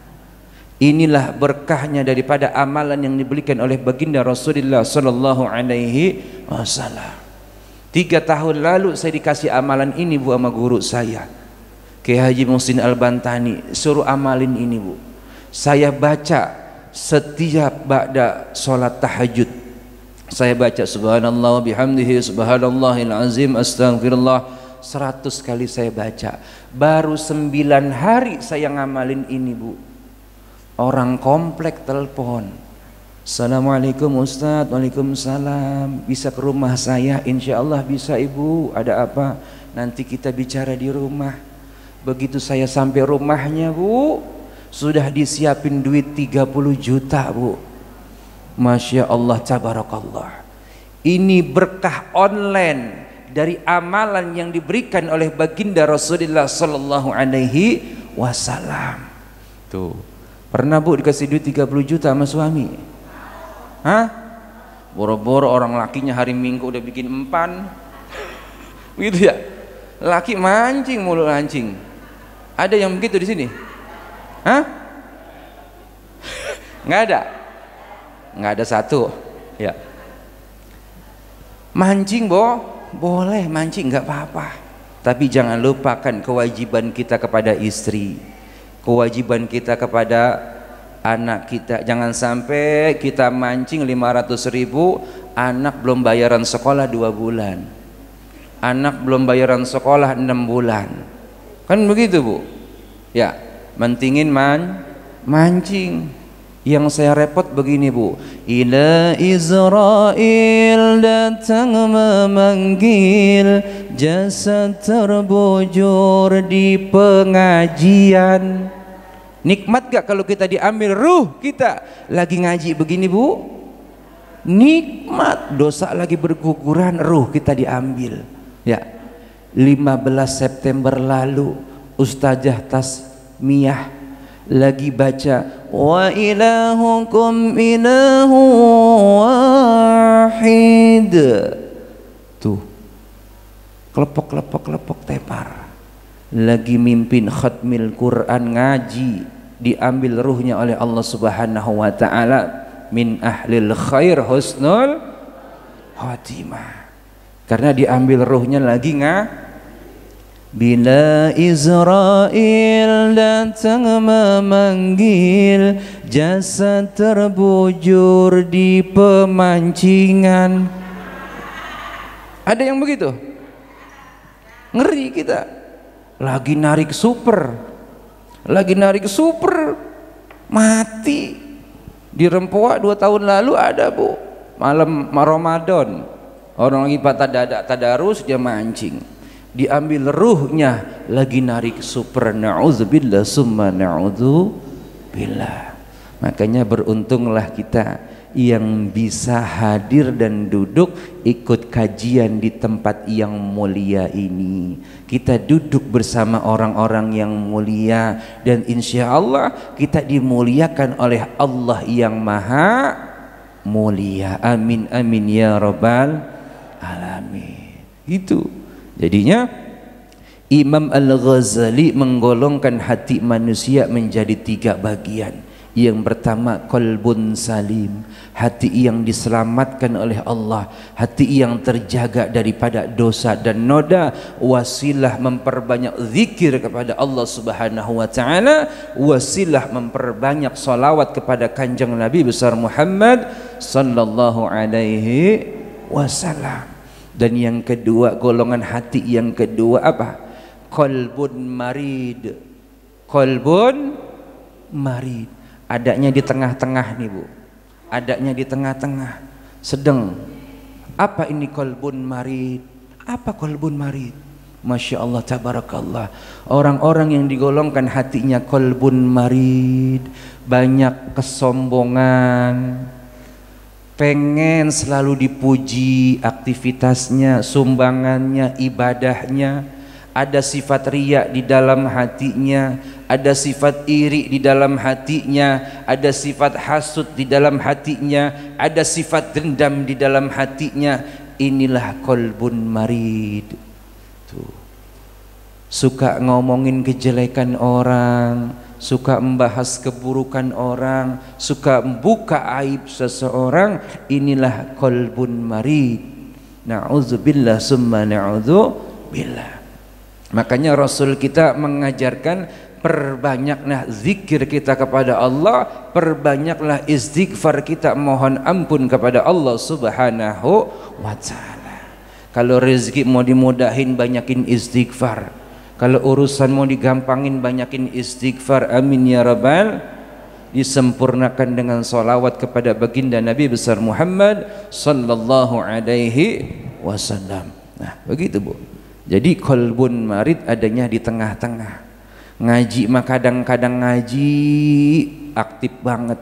Inilah berkahnya daripada amalan yang diberikan oleh baginda Rasulullah sallallahu alaihi wasallam. 3 tahun lalu saya dikasih amalan ini Bu sama guru saya, Kiai Haji Muhsin Al-Bantani, suruh amalin ini Bu. Saya baca setiap ba'da sholat tahajud. Saya baca subhanallah bihamdihi subhanallahil azim astaghfirullah 100 kali saya baca. Baru 9 hari saya ngamalin ini Bu. Orang komplek telepon, assalamualaikum Ustadz. Waalaikumsalam. Bisa ke rumah saya? Insya Allah bisa Ibu. Ada apa? Nanti kita bicara di rumah. Begitu saya sampai rumahnya Bu, sudah disiapin duit 30 juta Bu. Masya Allah tabarakallah. Ini berkah online dari amalan yang diberikan oleh baginda Rasulullah sallallahu alaihi wasallam. Tuh, pernah Bu dikasih duit 30 juta sama suami? Hah? Boro-boro orang lakinya hari Minggu udah bikin empan. Begitu ya? Laki mancing mulu mancing. Ada yang begitu di sini? Hah? Nggak ada? Nggak ada satu. Ya. Mancing boleh mancing nggak apa-apa. Tapi jangan lupakan kewajiban kita kepada istri, kewajiban kita kepada anak kita. Jangan sampai kita mancing 500.000, anak belum bayaran sekolah 2 bulan, anak belum bayaran sekolah 6 bulan. Kan begitu Bu? Ya, mentingin mancing. Yang saya repot begini Bu, ila Israel datang memanggil, jasad terbujur di pengajian. Nikmat gak kalau kita diambil ruh kita lagi ngaji begini Bu? Nikmat. Dosa lagi berguguran, ruh kita diambil. Ya, 15 September lalu Ustazah Tasmiyah lagi baca wa ilahukum ilahu wahid. Tuh kelepok tepar, lagi mimpin khatmil Quran ngaji, diambil ruhnya oleh Allah Subhanahu wa taala. Min ahlil khair husnul khatimah, karena diambil ruhnya lagi bila Israel datang memanggil, jasad terbujur di pemancingan. Ada yang begitu? Ngeri kita. Lagi narik super, mati. Di Rempoa 2 tahun lalu ada Bu, malam Ramadan, orang lagi tadarus dia mancing, diambil ruhnya lagi narik super. Na'udzubillah summa na'udzubillah. Makanya beruntunglah kita yang bisa hadir dan duduk ikut kajian di tempat yang mulia ini. Kita duduk bersama orang-orang yang mulia dan insya Allah kita dimuliakan oleh Allah yang maha mulia. Amin amin ya rabbal alamin. Itu jadinya Imam Al-Ghazali menggolongkan hati manusia menjadi 3 bagian. Yang pertama qalbun salim, hati yang diselamatkan oleh Allah, hati yang terjaga daripada dosa dan noda, wasilah memperbanyak zikir kepada Allah Subhanahu wa taala, wasilah memperbanyak salawat kepada kanjeng Nabi besar Muhammad sallallahu alaihi wasallam. Dan yang kedua, golongan hati yang kedua apa? Qalbun marid, Qalbun marid. Adanya di tengah-tengah nih Bu. Adanya di tengah-tengah. Sedang. Apa ini qalbun marid? Apa qalbun marid? Masya Allah, tabarakallah. Orang-orang yang digolongkan hatinya qalbun marid, banyak kesombongan, pengen selalu dipuji aktivitasnya, sumbangannya, ibadahnya. Ada sifat riya di dalam hatinya, ada sifat iri di dalam hatinya, ada sifat hasud di dalam hatinya, ada sifat dendam di dalam hatinya. Inilah qalbun marid. Tuh. Suka ngomongin kejelekan orang, suka membahas keburukan orang, suka membuka aib seseorang. Inilah qalbun marid. Na'udzubillah summa na'udzubillah. Makanya Rasul kita mengajarkan, perbanyaklah zikir kita kepada Allah, perbanyaklah istighfar kita, mohon ampun kepada Allah Subhanahu wa ta'ala. Kalau rezeki mau dimudahin, banyakin istighfar. Kalau urusan mau digampangin, banyakin istighfar. Amin ya rabbal. Disempurnakan dengan salawat kepada baginda Nabi besar Muhammad sallallahu alaihi wasallam. Nah, begitu Bu. Jadi qalbun marid adanya di tengah-tengah. Ngaji mah kadang-kadang ngaji aktif banget.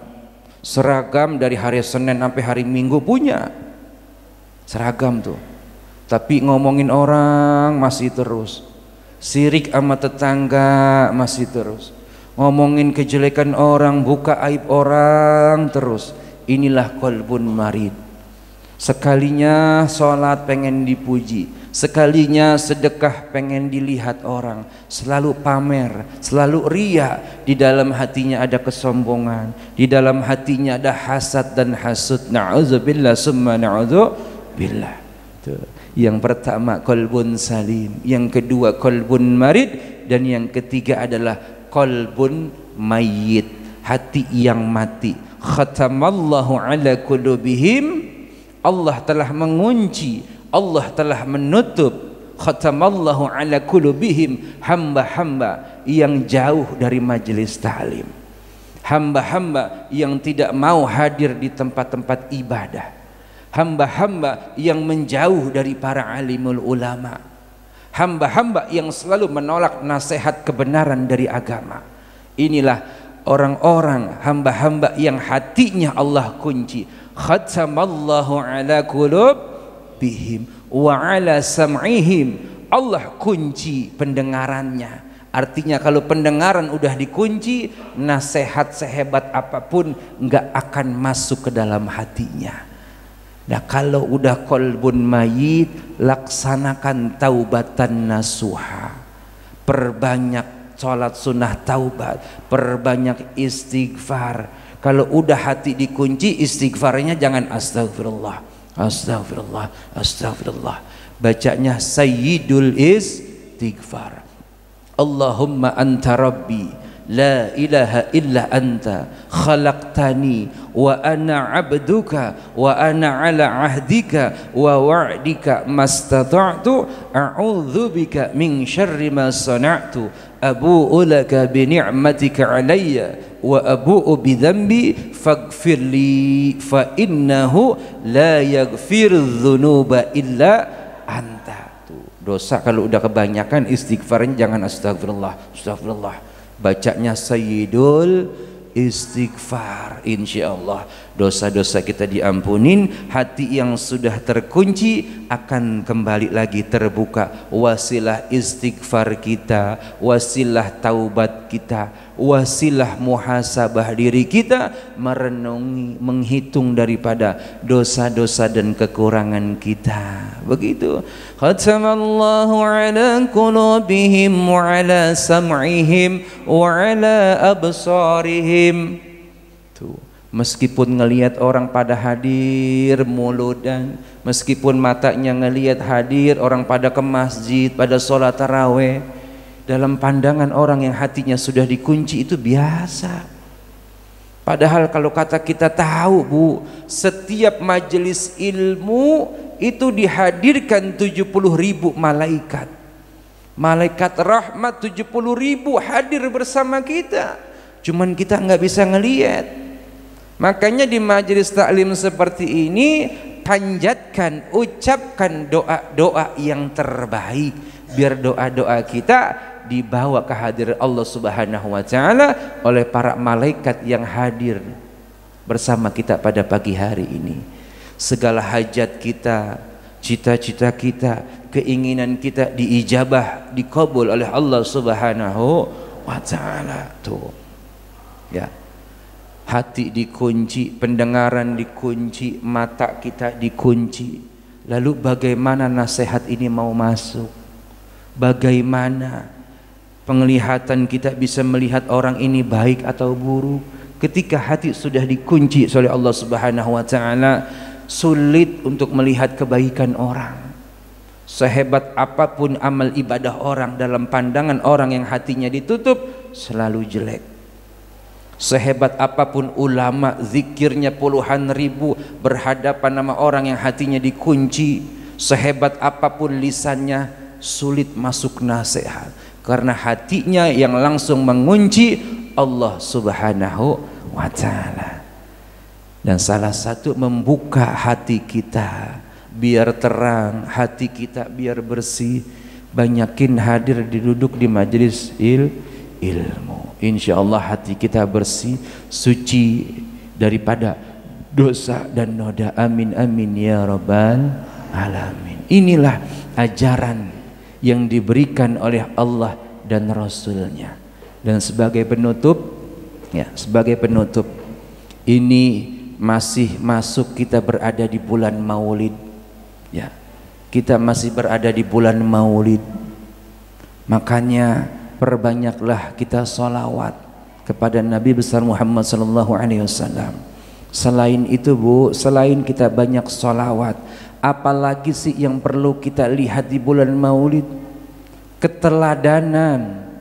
Seragam dari hari Senin sampai hari Minggu punya. Seragam tuh. Tapi ngomongin orang masih terus. Sirik sama tetangga masih terus. Ngomongin kejelekan orang, buka aib orang terus. Inilah qalbun marid. Sekalinya sholat pengen dipuji, sekalinya sedekah pengen dilihat orang, selalu pamer, selalu riya. Di dalam hatinya ada kesombongan, di dalam hatinya ada hasad dan hasud. Na'udzubillah summa na'udzubillah. Yang pertama qalbun salim, yang kedua qalbun marid, dan yang ketiga adalah qalbun mayyit, hati yang mati. Khatamallahu ala qulubihim, Allah telah mengunci, Allah telah menutup. Khatamallahu ala qulubihim, hamba-hamba yang jauh dari majelis ta'lim, hamba-hamba yang tidak mau hadir di tempat-tempat ibadah, hamba-hamba yang menjauh dari para alimul ulama, hamba-hamba yang selalu menolak nasihat kebenaran dari agama. Inilah orang-orang hamba-hamba yang hatinya Allah kunci. Khatamallahu ala qulubihim wa ala sam'ihim. Allah kunci pendengarannya. Artinya kalau pendengaran udah dikunci, nasihat sehebat apapun nggak akan masuk ke dalam hatinya. Nah, kalau udah qalbun mayyit, laksanakan taubatan nasuha. Perbanyak sholat sunnah taubat, perbanyak istighfar. Kalau udah hati dikunci, istighfarnya jangan astagfirullah, astagfirullah, astagfirullah. Bacanya sayyidul istighfar. Allahumma anta rabbi, la ilaha illa anta, khalaqtani wa ana abduka wa ana ala ahdika wa wa'dika mastata'tu, a'udzubika min syarri ma sana'tu, abu'u laka bi ni'matika alayya wa abu'u bi dhanbi faghfirli fa innahu la yaghfiru dzunuba illa anta. Tuh, dosa kalau udah kebanyakan istighfarnya jangan astagfirullah, astagfirullah. Bacanya sayyidul istighfar. Insyaallah dosa-dosa kita diampunin. Hati yang sudah terkunci akan kembali lagi terbuka. Wasilah istighfar kita, wasilah taubat kita, wasilah muhasabah diri kita, merenungi, menghitung daripada dosa-dosa dan kekurangan kita. Begitu. Khatamallahu ala qulubihim wa ala sam'ihim wa ala absarihim. Tuh, meskipun ngelihat orang pada hadir muludan, meskipun matanya ngelihat hadir orang pada ke masjid, pada sholat taraweh, dalam pandangan orang yang hatinya sudah dikunci itu biasa. Padahal kalau kata kita tahu Bu, setiap majelis ilmu itu dihadirkan 70.000 malaikat. Malaikat rahmat 70.000 hadir bersama kita, cuman kita nggak bisa ngelihat. Makanya di majelis taklim seperti ini, panjatkan, ucapkan doa-doa yang terbaik, biar doa-doa kita dibawa ke hadirat Allah Subhanahu wa taala oleh para malaikat yang hadir bersama kita pada pagi hari ini. Segala hajat kita, cita-cita kita, keinginan kita diijabah, dikabul oleh Allah Subhanahu wa taala. Tuh. Ya. Hati dikunci, pendengaran dikunci, mata kita dikunci. Lalu bagaimana nasihat ini mau masuk? Bagaimana penglihatan kita bisa melihat orang ini baik atau buruk? Ketika hati sudah dikunci oleh Allah Subhanahu wa taala, sulit untuk melihat kebaikan orang. Sehebat apapun amal ibadah orang, dalam pandangan orang yang hatinya ditutup selalu jelek. Sehebat apapun ulama, zikirnya puluhan ribu, berhadapan sama orang yang hatinya dikunci, sehebat apapun lisannya, sulit masuk nasihat, karena hatinya yang langsung mengunci Allah Subhanahu wa taala. Dan salah satu membuka hati kita biar terang, hati kita biar bersih, banyakin hadir duduk di majelis ilmu. Insya Allah hati kita bersih, suci daripada dosa dan noda. Amin amin ya rabbal alamin. Inilah ajaran yang diberikan oleh Allah dan Rasulnya. Dan sebagai penutup, ya, sebagai penutup, ini masih masuk, kita berada di bulan Maulid, ya, kita masih berada di bulan Maulid. Makanya perbanyaklah kita sholawat kepada Nabi besar Muhammad sallallahu alaihi wasallam. Selain itu Bu, selain kita banyak sholawat, apalagi sih yang perlu kita lihat di bulan Maulid? Keteladanan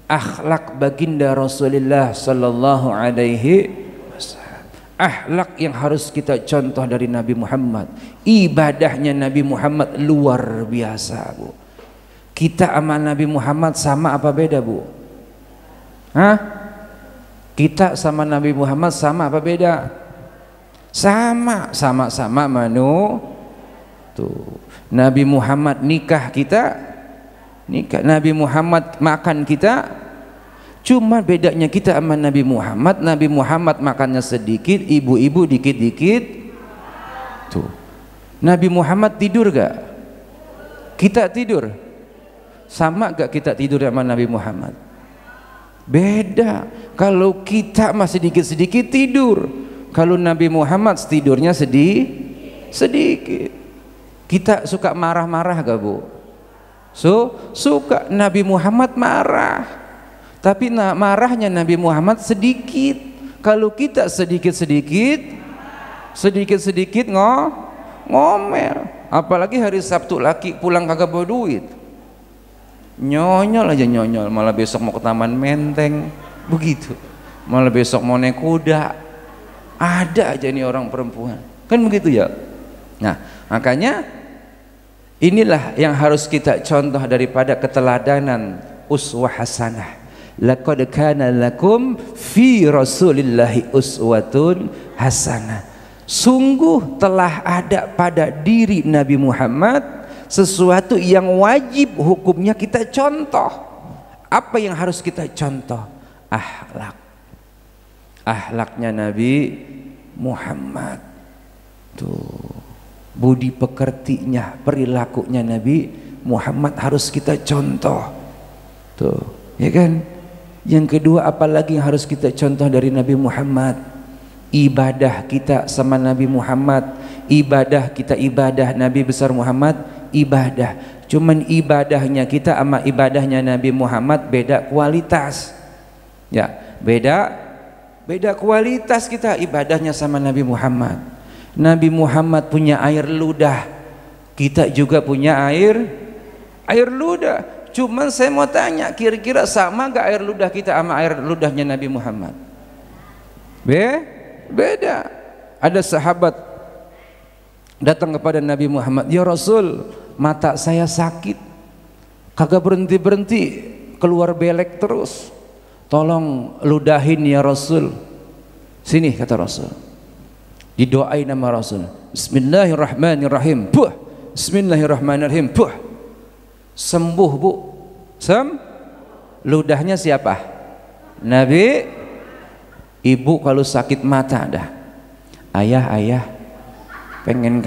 akhlak baginda Rasulullah sallallahu alaihi wasallam. Akhlak yang harus kita contoh dari Nabi Muhammad. Ibadahnya Nabi Muhammad luar biasa Bu. Kita sama Nabi Muhammad sama apa beda Bu? Hah? Kita sama Nabi Muhammad sama apa beda? Sama-sama manu. Tuh. Nabi Muhammad nikah, kita nikah. Nabi Muhammad makan, kita. Cuma bedanya kita sama Nabi Muhammad makannya sedikit, ibu-ibu dikit-dikit. Tuh. Nabi Muhammad tidur gak? Kita tidur. Sama gak kita tidur sama Nabi Muhammad? Beda. Kalau kita masih sedikit-sedikit tidur, kalau Nabi Muhammad tidurnya sedikit. Kita suka marah-marah gak Bu? Suka. Nabi Muhammad marah, tapi marahnya Nabi Muhammad sedikit. Kalau kita sedikit-sedikit ngomel. Apalagi hari Sabtu laki pulang kagak bawa duit, nyonyol aja, malah besok mau ke Taman Menteng begitu, malah besok mau naik kuda. Ada aja nih orang perempuan, kan begitu ya. Nah makanya inilah yang harus kita contoh daripada keteladanan, uswah hasanah. Laqad kana lakum fi rasulillahi uswatun hasanah. Sungguh telah ada pada diri Nabi Muhammad sesuatu yang wajib hukumnya kita contoh. Apa yang harus kita contoh? Akhlak. Akhlaknya Nabi Muhammad. Tuh. Budi pekertinya, perilakunya Nabi Muhammad harus kita contoh. Tuh, ya kan? Yang kedua, apalagi yang harus kita contoh dari Nabi Muhammad? Ibadah kita sama Nabi Muhammad, ibadah kita, ibadah Nabi besar Muhammad, ibadah. Cuman ibadahnya kita sama ibadahnya Nabi Muhammad beda kualitas. Ya, beda kualitas kita ibadahnya sama Nabi Muhammad. Nabi Muhammad punya air ludah, kita juga punya air ludah. Cuman saya mau tanya, kira-kira sama gak air ludah kita sama air ludahnya Nabi Muhammad? Beda. Ada sahabat datang kepada Nabi Muhammad, ya Rasul, mata saya sakit. kagak berhenti-berhenti, keluar belek terus. Tolong ludahin ya Rasul. Sini kata Rasul, didoain nama Rasul, Bismillahirrahmanirrahim, buah, Bismillahirrahmanirrahim, buah, sembuh bu. Ludahnya siapa? Nabi. Ibu kalau sakit mata dah, ayah pengen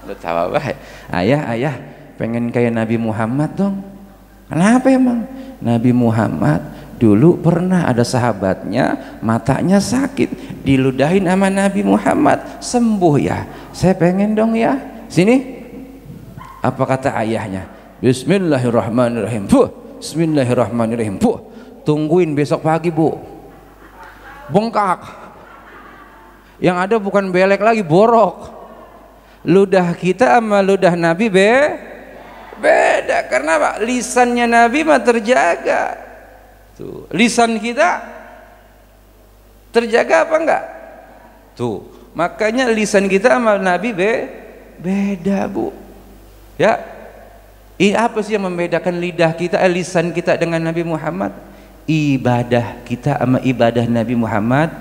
lu tahu apa? Ayah pengen kayak Nabi Muhammad dong. Kenapa emang? Nabi Muhammad dulu pernah ada sahabatnya matanya sakit, diludahin sama Nabi Muhammad, sembuh ya. Saya pengen dong ya. Sini. Apa kata ayahnya? Bismillahirrahmanirrahim. Bismillahirrahmanirrahim. Tungguin besok pagi bu. Bengkak. Yang ada bukan belek lagi, borok. Ludah kita sama ludah Nabi beda. Karena apa? Lisannya Nabi mah terjaga. Tuh, lisan kita terjaga apa enggak? Tuh, makanya lisan kita sama Nabi beda bu. Ya, ini apa sih yang membedakan lidah kita, lisan kita dengan Nabi Muhammad? Ibadah kita sama ibadah Nabi Muhammad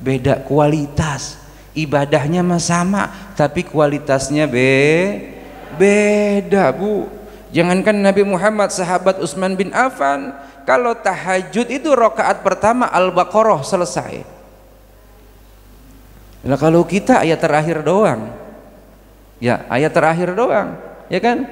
beda kualitas. Ibadahnya mah sama, tapi kualitasnya beda bu. Jangankan Nabi Muhammad, sahabat Utsman bin Affan kalau tahajud itu rakaat pertama Al-Baqarah selesai. Nah kalau kita ayat terakhir doang, ya ayat terakhir doang, ya kan?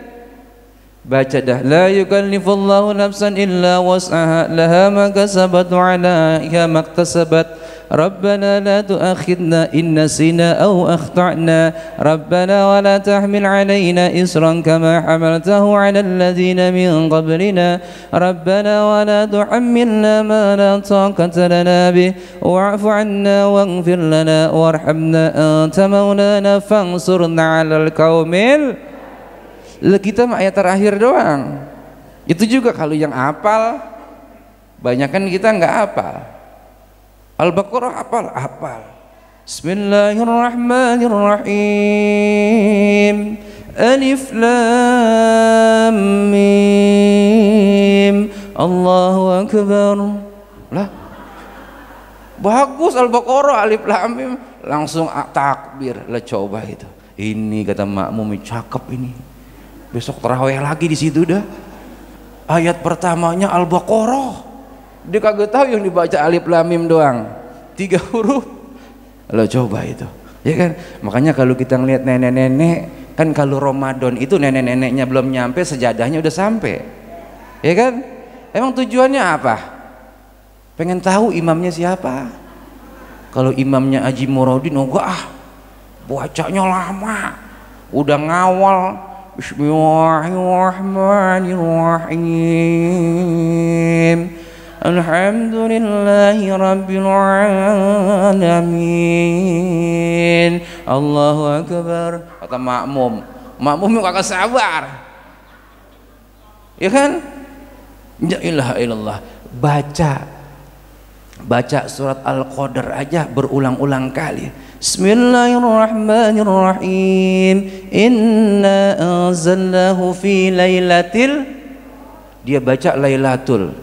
Baca dah, la yukallifullahu nafsan illa was'aha laha ma kasabat wa 'alaiha maktasabat rabbana la tu'akhidna in nasina aw akhta'na rabbana wa la tahmil 'alaina isran kama hamaltahu 'ala alladhina min qablina rabbana wa la tuhammilna ma la taqata lana bih wa'fu 'anna waghfir lana warhamna anta maulana fansurna 'alal qaumil. Kita mah ayat terakhir doang. Itu juga kalau yang hafal, banyakan kita nggak hafal. Al-Baqarah hafal. Bismillahirrahmanirrahim. Alif Lam Mim. Allahu Akbar. Lah, bagus Al-Baqarah Alif Lam Mim, langsung takbir. Lah coba itu. Ini kata makmum cakep ini. Besok tarawih lagi di situ dah. Ayat pertamanya Al-Baqarah. Dia kagak tahu yang dibaca Alif Lam Mim doang. 3 huruf. Lo coba itu. Ya kan? Makanya kalau kita ngelihat nenek-nenek, kan kalau Ramadan itu nenek-neneknya belum nyampe, sejadahnya udah sampai. Ya kan? Emang tujuannya apa? Pengen tahu imamnya siapa. Kalau imamnya Haji Murodin, bacanya lama. Udah ngawal Bismillahirrahmanirrahim. Alhamdulillahi rabbil alamin. Allahu Akbar. Kata makmum yang kagak sabar. Ya kan? La ilaha illallah. Baca surat Al-Qadar aja berulang-ulang kali. Bismillahirrahmanirrahim. Inna anzalnahu fi lailatil. Dia baca lailatul.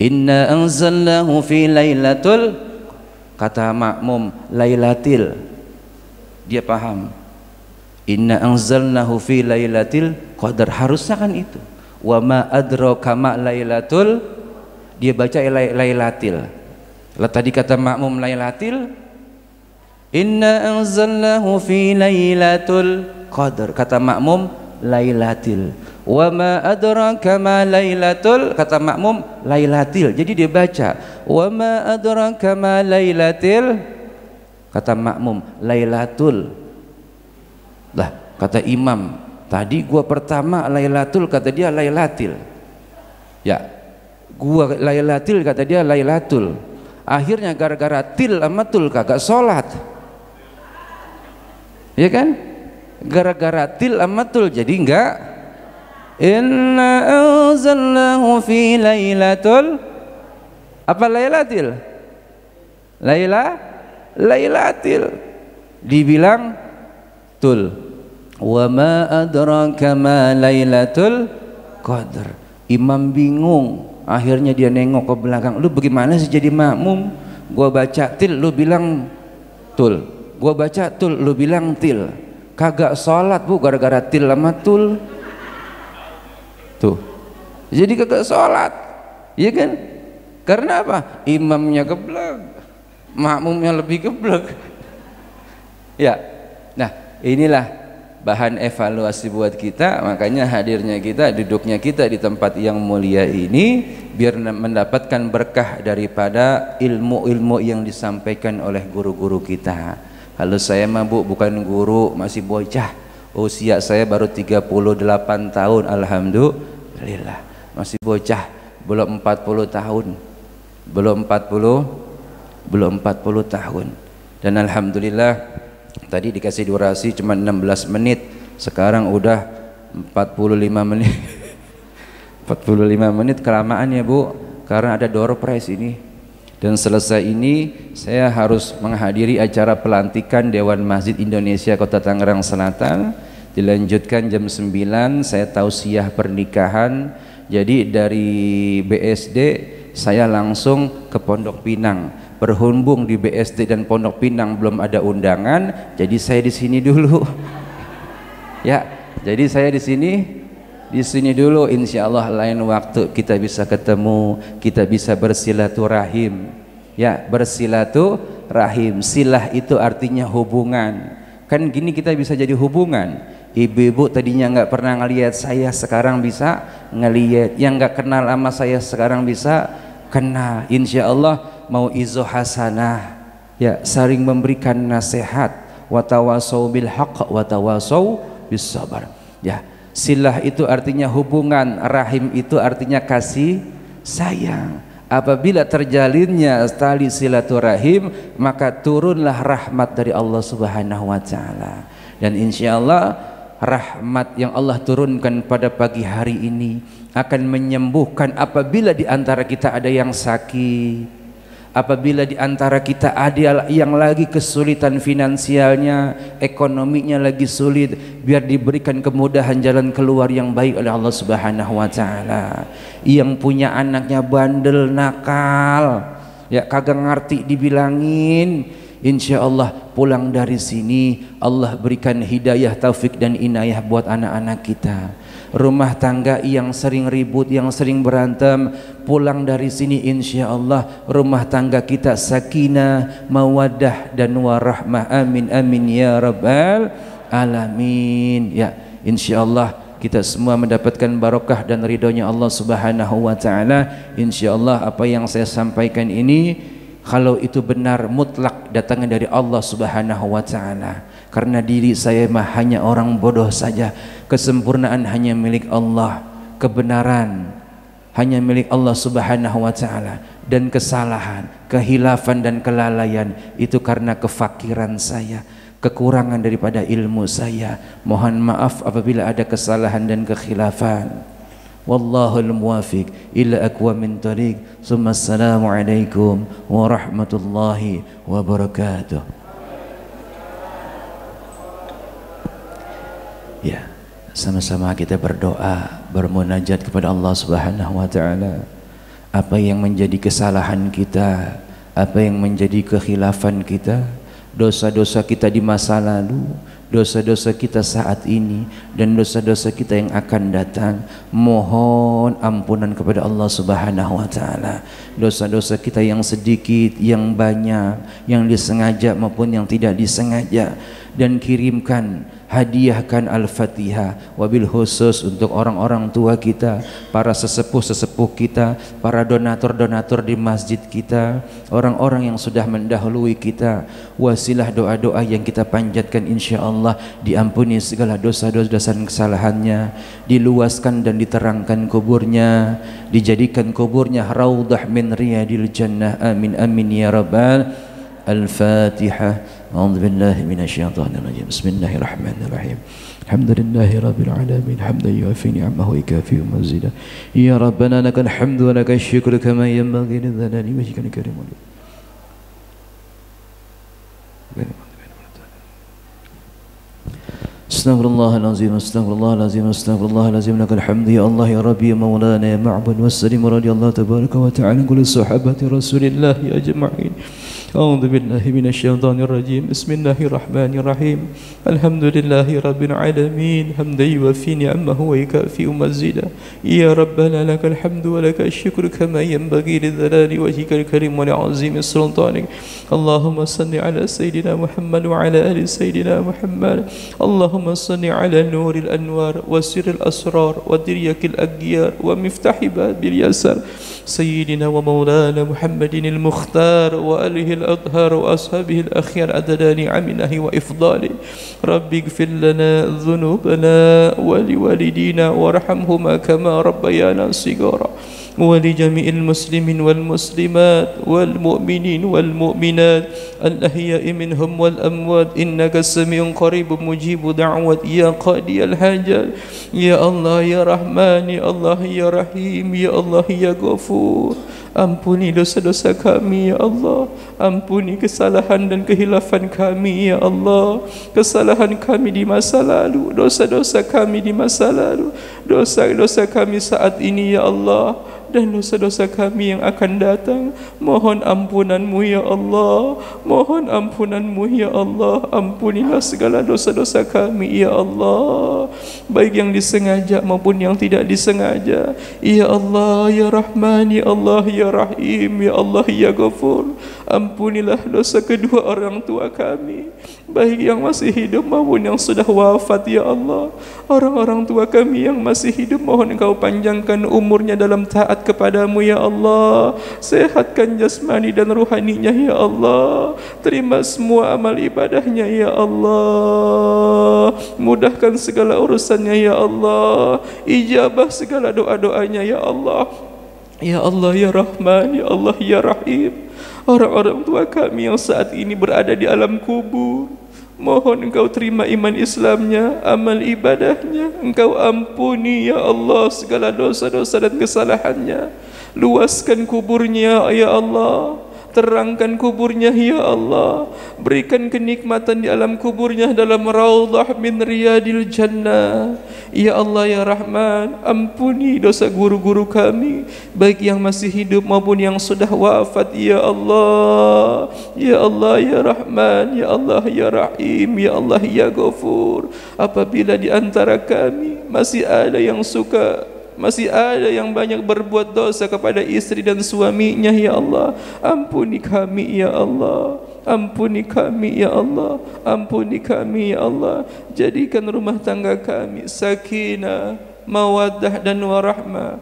Inna anzalnahu fi lailatul. Kata makmum lailatil. Dia paham. Inna anzalnahu fi lailatil qadar, harusnya kan itu. Wa ma adraka ma lailatul. Dia baca lailatil. Lah tadi kata makmum lailatil. Inna anzalnahu fi lailatul qadar, kata makmum lailatil. Wa ma adraka ma lailatul, kata makmum lailatil. Jadi dia baca wa ma adraka ma lailatil, kata makmum lailatul. Lah kata imam, tadi gua pertama lailatul, kata dia lailatil. Ya, gua lailatil, kata dia lailatul. Akhirnya gara-gara til sama tul kagak sholat. Ya kan? Gara-gara til sama tul jadi enggak. Inna anzalnahu fi lailatul. Apa lailatil? Lailatil. Dibilang tul. Wa ma adraka ma lailatul Qadr. Imam bingung, akhirnya dia nengok ke belakang, lu bagaimana sih jadi makmum? Gua baca til, lu bilang tul. Gua baca tul, lu bilang til. Kagak sholat bu, gara-gara til sama tul. Tuh, jadi kagak sholat, iya kan? Karena apa? Imamnya geblek, makmumnya lebih geblek. Ya, nah inilah bahan evaluasi buat kita. Makanya hadirnya kita, duduknya kita di tempat yang mulia ini biar mendapatkan berkah daripada ilmu-ilmu yang disampaikan oleh guru-guru kita. Kalau saya mah bu bukan guru, masih bocah, usia saya baru 38 tahun. Alhamdulillah masih bocah, belum 40 tahun, belum 40 tahun. Dan alhamdulillah tadi dikasih durasi cuma 16 menit, sekarang udah 45 menit. 45 menit kelamaan ya bu, karena ada door prize ini. Dan selesai ini saya harus menghadiri acara pelantikan Dewan Masjid Indonesia Kota Tangerang Selatan. Dilanjutkan jam 9 saya tausiah pernikahan. Jadi dari BSD saya langsung ke Pondok Pinang. Berhubung di BSD dan Pondok Pinang belum ada undangan, jadi saya di sini dulu. Ya, jadi saya di sini dulu. Insya Allah lain waktu kita bisa ketemu, kita bisa bersilaturahim. Ya, bersilaturahim. Silah itu artinya hubungan. Kan gini kita bisa jadi hubungan. Ibu-ibu tadinya nggak pernah ngelihat saya, sekarang bisa ngelihat. Yang nggak kenal sama saya sekarang bisa kenal. Insya Allah mau izo hasanah, ya, saling memberikan nasihat, watawasau bil haqq watawasau bis sabar. Ya, silah itu artinya hubungan, rahim itu artinya kasih sayang. Apabila terjalinnya tali silaturahim, maka turunlah rahmat dari Allah Subhanahu wa taala. Dan insyaallah rahmat yang Allah turunkan pada pagi hari ini akan menyembuhkan apabila di antara kita ada yang sakit, apabila di antara kita ada yang lagi kesulitan finansialnya, ekonominya lagi sulit, biar diberikan kemudahan jalan keluar yang baik oleh Allah Subhanahu wa taala. Yang punya anaknya bandel, nakal, ya kagak ngerti dibilangin, insya Allah pulang dari sini Allah berikan hidayah, taufik dan inayah buat anak-anak kita. Rumah tangga yang sering ribut, yang sering berantem, pulang dari sini insya Allah rumah tangga kita sakinah, mawaddah dan warahmah. Amin amin ya rabbal alamin. Ya, insya Allah kita semua mendapatkan barokah dan ridhonya Allah Subhanahu wa taala. Insya Allah apa yang saya sampaikan ini, kalau itu benar, mutlak datangnya dari Allah Subhanahu wa taala. Karena diri saya mah hanya orang bodoh saja. Kesempurnaan hanya milik Allah, kebenaran hanya milik Allah Subhanahu wa taala, dan kesalahan, kehilafan dan kelalaian itu karena kefakiran saya, kekurangan daripada ilmu saya. Mohon maaf apabila ada kesalahan dan kekhilafan. Wallahul muwafiq ila aqwamit thoriq. Assalamualaikum warahmatullahi wabarakatuh. Ya, sama-sama kita berdoa, bermunajat kepada Allah Subhanahu wa taala. Apa yang menjadi kesalahan kita, apa yang menjadi kekhilafan kita, dosa-dosa kita di masa lalu, dosa-dosa kita saat ini, dan dosa-dosa kita yang akan datang, mohon ampunan kepada Allah Subhanahu wa taala. Dosa-dosa kita yang sedikit, yang banyak, yang disengaja maupun yang tidak disengaja. Dan kirimkan, hadiahkan Al-Fatihah wabil khusus untuk orang-orang tua kita, para sesepuh-sesepuh kita, para donatur-donatur di masjid kita, orang-orang yang sudah mendahului kita. Wasilah doa-doa yang kita panjatkan, insya Allah diampuni segala dosa-dosa dan kesalahannya, diluaskan dan diterangkan kuburnya, dijadikan kuburnya raudhah min riyadil jannah. Amin amin ya rabbal. Al-Fatihah. أعوذ بالله من الشيطان الرجيم. بسم الله الرحمن الرحيم. الحمد لله رب العالمين حمدا يوافي نعمه ويكافئ مزيدا. يا ربنا لك الحمد ولك الشكر كما ينبغي لجلال وجهك الكريم. Astaghfirullahalazim, astaghfirullahalazim, astaghfirullahalazim. Lakal hamdu ya Allah ya Rabbi ya Maulana ya Ma'bud wassalim radhiyallahu tabaraka wa ta'ala kulli sahabati Rasulillah ya ajma'in. A'udzu billahi minasyaitonir rajim. Bismillahirrahmanirrahim. Alhamdulillahi rabbil alamin. Hamdan yuwaffi ni'amahu wa yukafi'u mazida. Ya Rabbana lakal hamdu wa lakal syukru kama yanbaghi lidzalali wajhikal karim wa li'azimi sultanik. Allahumma salli ala sayyidina Muhammad wa ala ali sayyidina Muhammad. Allahumma salli ala nuril anwar wa sirril asrar wa diryakil aghyar wa miftahi babil yasar. Sayyidina wa maulana Muhammadinil mukhtar wa alihi الأطهار وأصحابه الأخيار عدد نعمه وإفضاله. ربي اغفر لنا ذنوبنا ولوالدينا وارحمهما كما ربيانا صغارا ولجميع المسلمين والمسلمات والمؤمنين والمؤمنات الأحياء منهم والأموات إنك سميع قريب مجيب دعوة يا قاضي الحاجات يا الله يا رحمن يا الله يا رحيم يا الله يا غفور. Ampuni dosa-dosa kami ya Allah. Ampuni kesalahan dan kehilafan kami ya Allah. Kesalahan kami di masa lalu, dosa-dosa kami di masa lalu, dosa-dosa kami saat ini ya Allah, dan dosa-dosa kami yang akan datang. Mohon ampunan-Mu ya Allah. Mohon ampunan-Mu ya Allah. Ampunilah segala dosa-dosa kami ya Allah, baik yang disengaja maupun yang tidak disengaja. Ya Allah ya Rahman ya Allah ya Rahim ya Allah ya Ghafur. Ampunilah dosa kedua orang tua kami, baik yang masih hidup maupun yang sudah wafat ya Allah. Orang-orang tua kami yang masih hidup, mohon Engkau panjangkan umurnya dalam taat kepada-Mu ya Allah. Sehatkan jasmani dan ruhaninya ya Allah. Terima semua amal ibadahnya ya Allah. Mudahkan segala urusannya ya Allah. Ijabah segala doa-doanya ya Allah. Ya Allah ya Rahman ya Allah ya Rahim. Orang-orang tua kami yang saat ini berada di alam kubur, mohon Engkau terima iman Islamnya, amal ibadahnya. Engkau ampuni ya Allah segala dosa-dosa dan kesalahannya. Luaskan kuburnya ya Allah. Terangkan kuburnya ya Allah. Berikan kenikmatan di alam kuburnya dalam raudhah min riyadil jannah. Ya Allah ya Rahman, ampuni dosa guru-guru kami, baik yang masih hidup maupun yang sudah wafat ya Allah. Ya Allah ya Rahman, ya Allah ya Rahim, ya Allah ya Ghafur. Apabila di antara kami masih ada yang banyak berbuat dosa kepada istri dan suaminya ya Allah, ampuni kami ya Allah. Ampuni kami ya Allah. Ampuni kami ya Allah. Jadikan rumah tangga kami sakinah, mawaddah dan warahmah.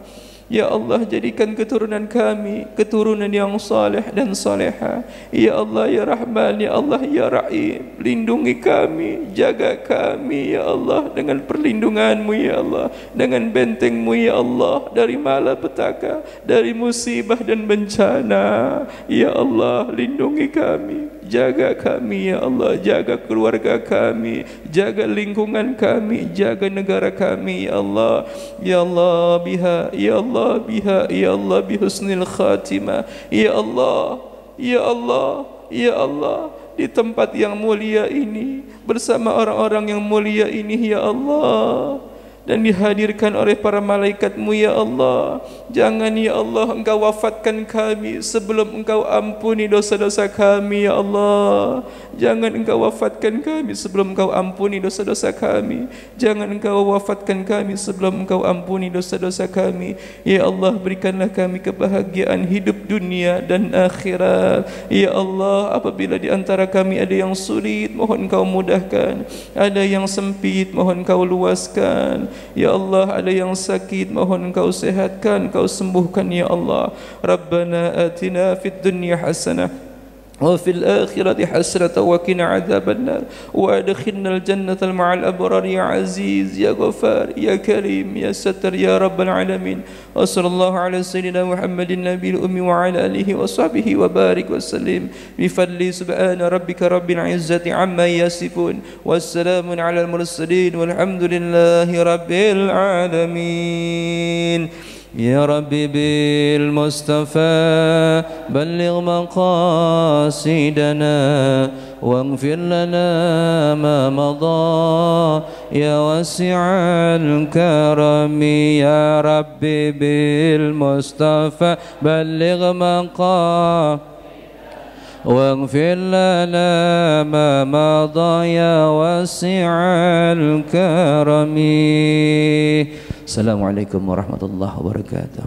Ya Allah, jadikan keturunan kami keturunan yang saleh dan saleha. Ya Allah ya Rahman, ya Allah ya Rahim. Lindungi kami, jaga kami ya Allah dengan perlindungan-Mu ya Allah, dengan benteng-Mu ya Allah, dari malapetaka, dari musibah dan bencana. Ya Allah, lindungi kami, jaga kami ya Allah, jaga keluarga kami, jaga lingkungan kami, jaga negara kami ya Allah. Ya Allah biha, ya Allah biha, ya Allah bihusnil khatimah. Ya Allah, ya Allah, ya Allah, di tempat yang mulia ini bersama orang-orang yang mulia ini ya Allah, dan dihadirkan oleh para malaikat-Mu ya Allah. Jangan ya Allah Engkau wafatkan kami sebelum Engkau ampuni dosa-dosa kami ya Allah. Jangan Engkau wafatkan kami sebelum Engkau ampuni dosa-dosa kami. Jangan Engkau wafatkan kami sebelum Engkau ampuni dosa-dosa kami. Ya Allah, berikanlah kami kebahagiaan hidup dunia dan akhirat. Ya Allah, apabila di antara kami ada yang sulit, mohon Engkau mudahkan. Ada yang sempit, mohon Engkau luaskan. Ya Allah, ada yang sakit, mohon Engkau sehatkan, Engkau sembuhkan ya Allah. Rabbana atina fid dunya hasanah wa fil akhirati hasanah wa qina adzabannar wa adkhilnal jannata ma'al abrar ya aziz ya ghafar ya karim ya sattar ya rabbal alamin. Wa sallallahu ala sayyidina Muhammadin nabiyil ummi wa ala alihi wa sahbihi wa barik wa sallim bi fadli subhana rabbika rabbil izzati amma yasifun wassalamun ala al mursalin walhamdulillahi rabbil alamin. يا ربي بالمصطفى بلغ مقاصدنا واغفر لنا ما مضى يا واسع الكرم يا ربي بالمصطفى بلغ مقام واغفر لنا ما مضى يا واسع الكرم. السلام عليكم ورحمة الله وبركاته.